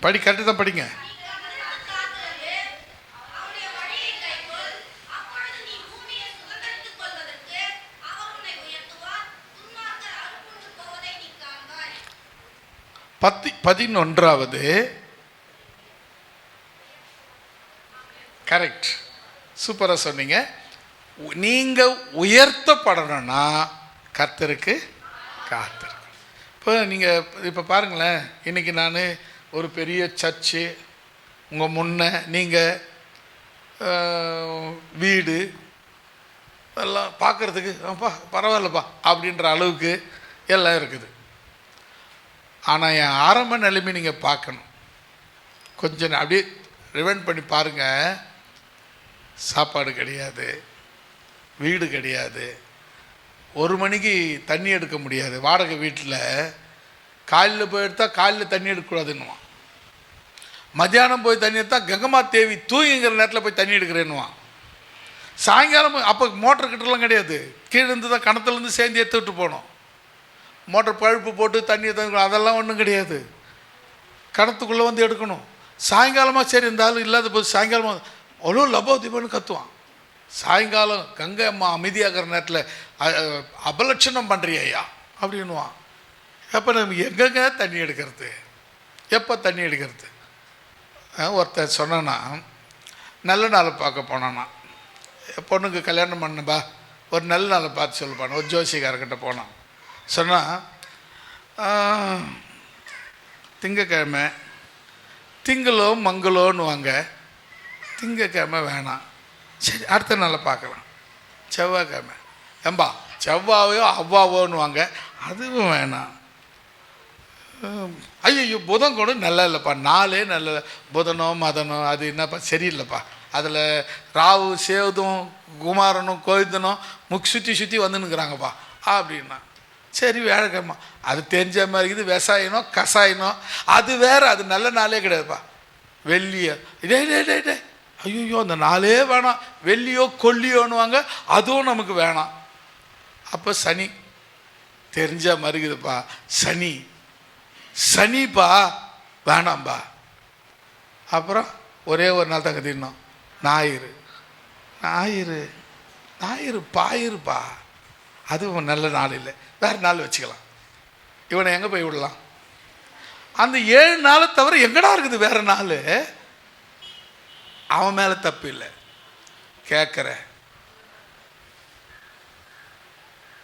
படி, கரெக்டு தான் படிங்க. பதினொன்றாவது கரெக்ட், சூப்பராக சொன்னீங்க. நீங்கள் உயர்த்தப்படணும்னா கர்த்தருக்கு காத்திருக்கணும். இப்போ நீங்கள் இப்போ பாருங்களேன், இன்றைக்கி நான் ஒரு பெரிய சர்ச்சு, உங்கள் முன்ன நீங்கள் வீடு எல்லாம் பார்க்குறதுக்கு அப்பா பரவாயில்லப்பா அப்படின்ற அளவுக்கு எல்லாம் இருக்குது. ஆனால் என் ஆரம்ப நிலைமை நீங்கள் பார்க்கணும். கொஞ்சம் அப்படியே ரிவைண்ட் பண்ணி பாருங்கள். சாப்பாடு கிடையாது, வீடு கிடையாது, 1 மணிக்கு தண்ணி எடுக்க முடியாது. வாடகை வீட்டில் காலையில் போய் எடுத்தால் காலையில் தண்ணி எடுக்கக்கூடாதுன்னுவான், மத்தியானம் போய் தண்ணி எடுத்தால் கங்கம்மா தேவி தூங்கிங்கிற நேரத்தில் போய் தண்ணி எடுக்கிறேன்னுவான். சாயங்காலம் அப்போ மோட்டர் கிட்டலாம் கிடையாது, கீழே இருந்து தான் கிணத்துலேருந்து சேர்ந்து எடுத்து விட்டு போனோம். மோட்டர் பழுப்பு போட்டு தண்ணி எடுத்து அதெல்லாம் ஒன்றும் கிடையாது, கிணத்துக்குள்ளே வந்து எடுக்கணும். சாயங்காலமாக சரி இருந்தாலும் இல்லாத போது சாயங்காலமாக அவ்வளோ லபோ தீபம்னு கத்துவான். சாயங்காலம் கங்கை அம்மா அமைதியாகிற நேரத்தில் அபலட்சணம் பண்ணுறியா அப்படின்னுவான். அப்போ நம்ம எங்கெங்க தண்ணி எடுக்கிறது? எப்போ தண்ணி எடுக்கிறது? ஒருத்தர் சொன்னா, நல்ல நாளை பார்க்க போனான்னா, பொண்ணுக்கு கல்யாணம் பண்ணப்பா ஒரு நல்ல நாளை பார்த்து சொல்லுப்பான். ஒரு ஜோசிகாரர்கிட்ட போனான். சொன்னால் திங்கக்கிழமை திங்களோ மங்களோன்னு வாங்க, திங்கக்கிழமை வேணாம், சரி அடுத்த நாளை பார்க்கலாம். செவ்வாய்க்கிழமை ஏம்பா செவ்வாவையோ அவ்வாவோன்னு வாங்க, அதுவும் வேணாம். ஐயோ புதன் கூட நல்லா இல்லைப்பா, நாளே நல்ல புதனோ மதனோ அது என்னப்பா சரியில்லைப்பா, அதில் ராவு சேவதும் குமாரனும் கோவிந்தனும் சுற்றி வந்துன்னுக்குறாங்கப்பா அப்படின்னா. சரி வியாழக்கிழமை அது தெரிஞ்ச மாதிரி இருக்குது, விவசாயனம் கசாயனம் அது வேறு, அது நல்ல நாளே கிடையாதுப்பா. வெள்ளியோ டே டே டே டே ஐயோ அந்த நாளே வேணாம், வெள்ளியோ கொல்லியோன்னுவாங்க, அதுவும் நமக்கு வேணாம். அப்போ சனி தெரிஞ்ச மாதிரி இருக்குதுப்பா, சனி சனிப்பா வேணாம்பா. அப்புறம் ஒரே ஒரு நாள் தான் கத்திடணும், ஞாயிறு ஞாயிறு ஞாயிறு பாயிருப்பா, அதுவும் நல்ல நாள் இல்லை, வேறு நாள் வச்சுக்கலாம். இவனை எங்கே போய் விடலாம்? அந்த 7 நாளை தவிர எங்கடா இருக்குது வேறு நாள்? அவன் மேலே தப்பு இல்லை, கேட்குற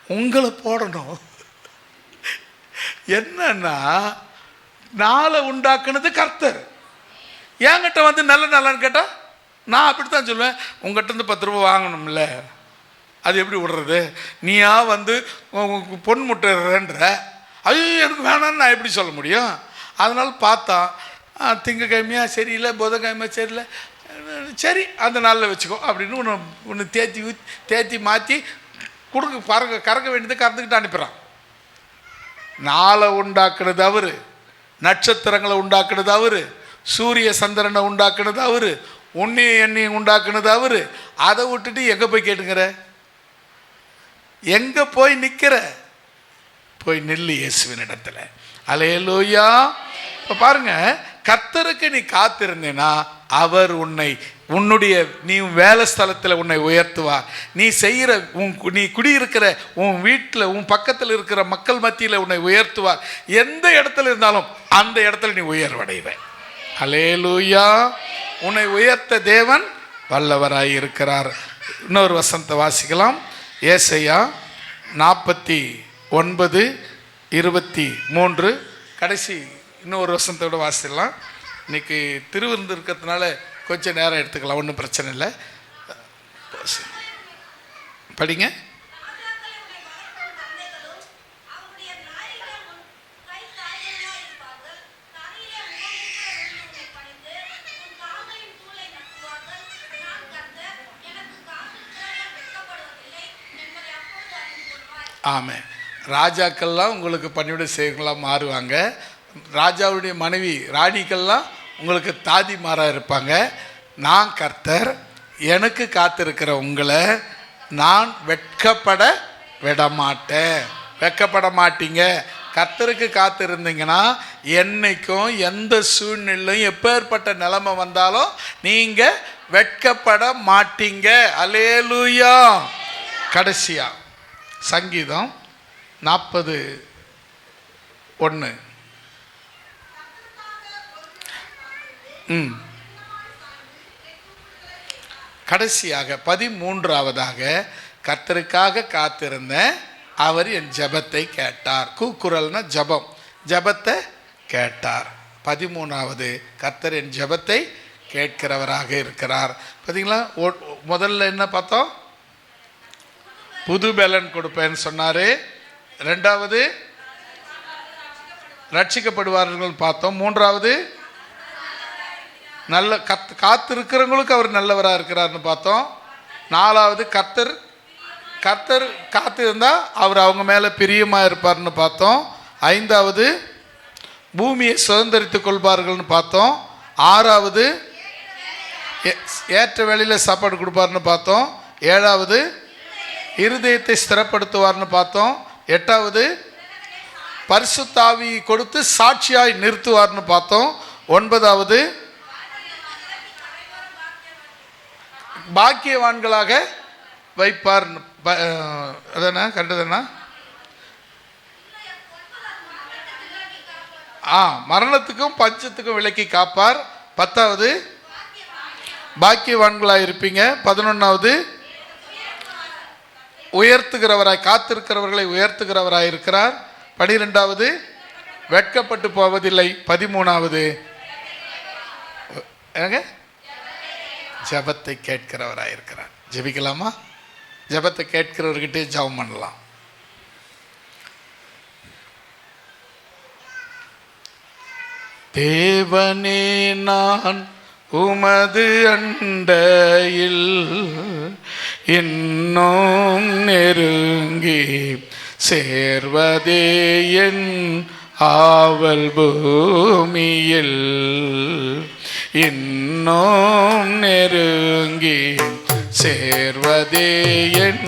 உங்களை போடணும். என்னன்னா நாளை உண்டாக்குனது கர்த்தர். என்கிட்ட வந்து நல்ல நாளான்னு கேட்டால் நான் அப்படித்தான் சொல்லுவேன், உங்கள்கிட்ட இருந்து 10 ரூபா வாங்கணும்ல, அது எப்படி விடுறது? நீயா வந்து பொன் முட்டுறன்ற, ஐயோ எனக்கு வேணான்னு நான் எப்படி சொல்ல முடியும்? அதனால் பார்த்தான், திங்கக்கிழமையா சரியில்லை, புதன்கிழமை சரியில்லை, சரி அந்த நாளில் வச்சுக்கோ அப்படின்னு ஒன்று தேத்தி மாற்றி கொடுக்க கறக்க வேண்டியதை கறந்துக்கிட்டு அனுப்பிடுறான். நாளை உண்டாக்குனது அவரு, நட்சத்திரங்களை உண்டாக்குனது அவரு, சூரிய சந்திரனை உண்டாக்குனது அவரு, உன்னையும் என்னையும் உண்டாக்குனது அவரு. அதை விட்டுட்டு எங்கே போய் கேட்டுங்கிற? எங்கே போய் நிற்கிற? போய் நில்லு இயேசுவின் இடத்துல. அல்லேலூயா. இப்போ பாருங்க, கர்த்தருக்கு நீ காத்திருந்தேனா அவர் உன்னுடைய நீ வேலை ஸ்தலத்தில் உன்னை உயர்த்துவார். நீ செய்கிற நீ குடியிருக்கிற உன் வீட்டில் உன் பக்கத்தில் இருக்கிற மக்கள் மத்தியில் உன்னை உயர்த்துவார். எந்த இடத்துல இருந்தாலும் அந்த இடத்துல நீ உயர்வடைவ. அல்லேலூயா. உன்னை உயர்த்த தேவன் வல்லவராய் இருக்கிறார். இன்னொரு வசனத்தை வாசிக்கலாம். ஏசாயா 49:23 கடைசி இன்னொரு வசனத்தோட வாசிடலாம். இன்னைக்கு திருவிருந்து இருக்கிறதுனால கொஞ்சம் நேரம் எடுத்துக்கலாம், ஒன்றும் பிரச்சனை இல்லை. படிங்க. ஆமாம், ராஜாக்கள்லாம் உங்களுக்கு பணிவிடை செய்வங்களாம் மாறுவாங்க. ராஜாவுடைய மனைவி ராணிக்கள்லாம் உங்களுக்கு தாதிமாராக இருப்பாங்க. நான் கர்த்தர், எனக்கு காத்திருக்கிற உங்களை நான் வெட்கப்பட விடமாட்டேன். வெட்கப்பட மாட்டீங்க. கர்த்தருக்கு காத்திருந்தீங்கன்னா என்னைக்கும் எந்த சூழ்நிலையும் எப்பேற்பட்ட நிலைமை வந்தாலும் நீங்கள் வெட்கப்பட மாட்டீங்க. அல்லேலூயா. கடைசியா சங்கீதம் 40:1. கடைசியாக 13ஆவதாக கர்த்தருக்காக காத்திருந்த அவர் என் ஜெபத்தை கேட்டார். கூக்குரல்னா ஜெபம், ஜெபத்தை கேட்டார். 13ஆவது கர்த்தர் என் ஜெபத்தை கேட்கிறவராக இருக்கிறார். பார்த்தீங்களா? முதல்ல என்ன பார்த்தோம்? புது பலன் கொடுப்பேன்னு சொன்னார். 2வது ரட்சிக்கப்படுவார்கள் பார்த்தோம். 3வது நல்ல காத்திருக்கிறவங்களுக்கு அவர் நல்லவராக இருக்கிறார்னு பார்த்தோம். 4வது கர்த்தர் காத்திருந்தா அவர் அவங்க மேலே பிரியமாக இருப்பார்னு பார்த்தோம். 5வது பூமியை சுதந்திரித்துக் கொள்வார்கள்னு பார்த்தோம். 6வது ஏற்ற வேளையில் சாப்பாடு கொடுப்பார்னு பார்த்தோம். 7வது இருதயத்தை ஸ்திரப்படுத்துவார்னு பார்த்தோம். 8வது பரிசுத்த ஆவி கொடுத்து சாட்சியாய் நிறுத்துவார்னு பார்த்தோம். 9வது பாக்கியவான்களாக வைப்பார். அதானே கண்டதுன்னா மரணத்துக்கும் பஞ்சத்துக்கும் விலக்கி காப்பார். 10வது பாக்கியவான்களாய் இருப்பீங்க. 11வது உயர்த்துகிறவராய், காத்திருக்கிறவர்களை உயர்த்துகிறவராய் இருக்கிறார். 12வது வெட்கப்பட்டு போவதில்லை. 13வது ஜெபத்தை கேட்கிறவராய் இருக்கிறார். ஜெபிக்கலாமா? ஜெபத்தை கேட்கிறவர்கிட்டே ஜெபம் பண்ணலாம். தேவனே, நான் உமது அண்டையில் இன்னும் நெருங்கி சேர்வதே என் ஆவல். பூமியில் இன்னும் நெருங்கி சேர்வதே என்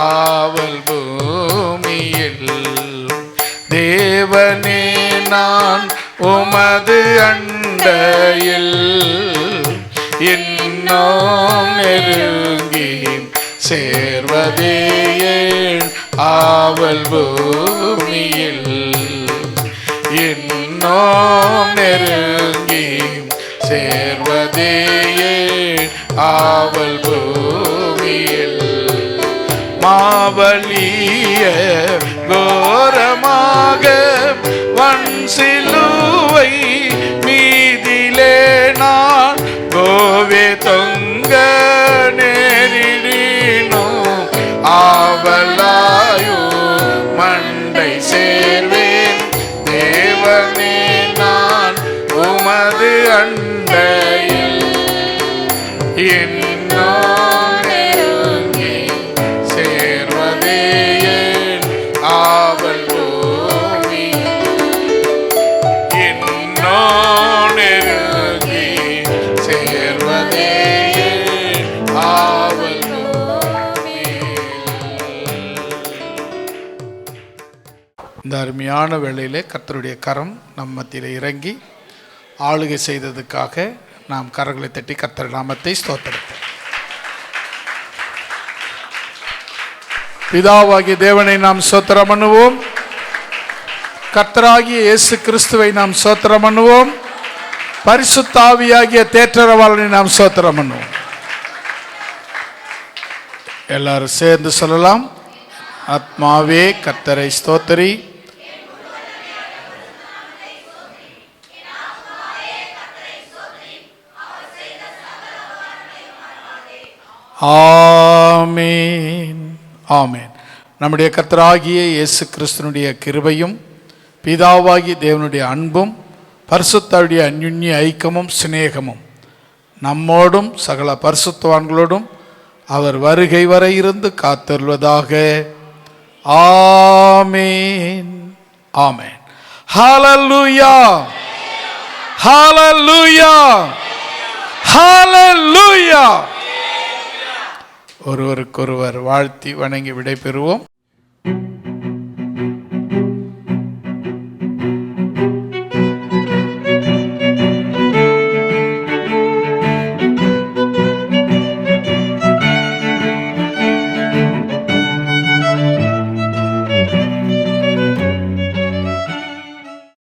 ஆவல். பூமியில் தேவனே, நான் உமது அண்டையில் இன்னும் நெருங்கி சேர்வதே என் ஆவல். பூமியில் இன்னும் நெருங்கி சேர்வதே என் ஆவல். பூமியில் மாவலிய கோரமாக வன் சிலுவை மீதிலே நான் கோவே தொங்க நேரிடினோ ஆவலாயோ மண்டை சேர்வேன். தேவனே, நான் உமது அண்டையில் இன்னும் நெருங்கி சேர்வதே என் ஆவல். பூமி இன்னும் நெருங்கி சேர்வதே என் ஆவல். இந்த அருமையான வேளையிலே கர்த்தருடைய கரம் நம் மத்தியில் இறங்கி ஆளுகை செய்ததுக்காக நாம் கரங்களை தட்டி கர்த்தர் நாமத்தை ஸ்தோத்திரிப்போம். பிதாவாகிய தேவனை நாம் ஸ்தோத்திரம் பண்ணுவோம். கர்த்தராகிய இயேசு கிறிஸ்துவை நாம் ஸ்தோத்திரம் பண்ணுவோம். பரிசுத்த ஆவியாகிய தேற்றரவாளனை நாம் ஸ்தோத்திரம் பண்ணுவோம். எல்லாரும் சேர்ந்து சொல்லலாம். ஆத்மாவே கர்த்தரை ஸ்தோத்திரி, ஆமென், ஆமென். நம்முடைய கர்த்தராகிய இயேசு கிறிஸ்துனுடைய கிருபையும் பிதாவாகிய தேவனுடைய அன்பும் பரிசுத்தருடைய அந்யுன்ய ஐக்கியமும் சிநேகமும் நம்மோடும் சகல பரிசுத்தவான்களோடும் அவர் வருகை வரை இருந்து காத்தருள்வதாக. ஆமென், ஆமென். ஹல்லேலூயா, ஹல்லேலூயா, ஹல்லேலூயா. ஒருவருக்கொருவர் வாழ்த்தி வணங்கி விடை பெறுவோம்.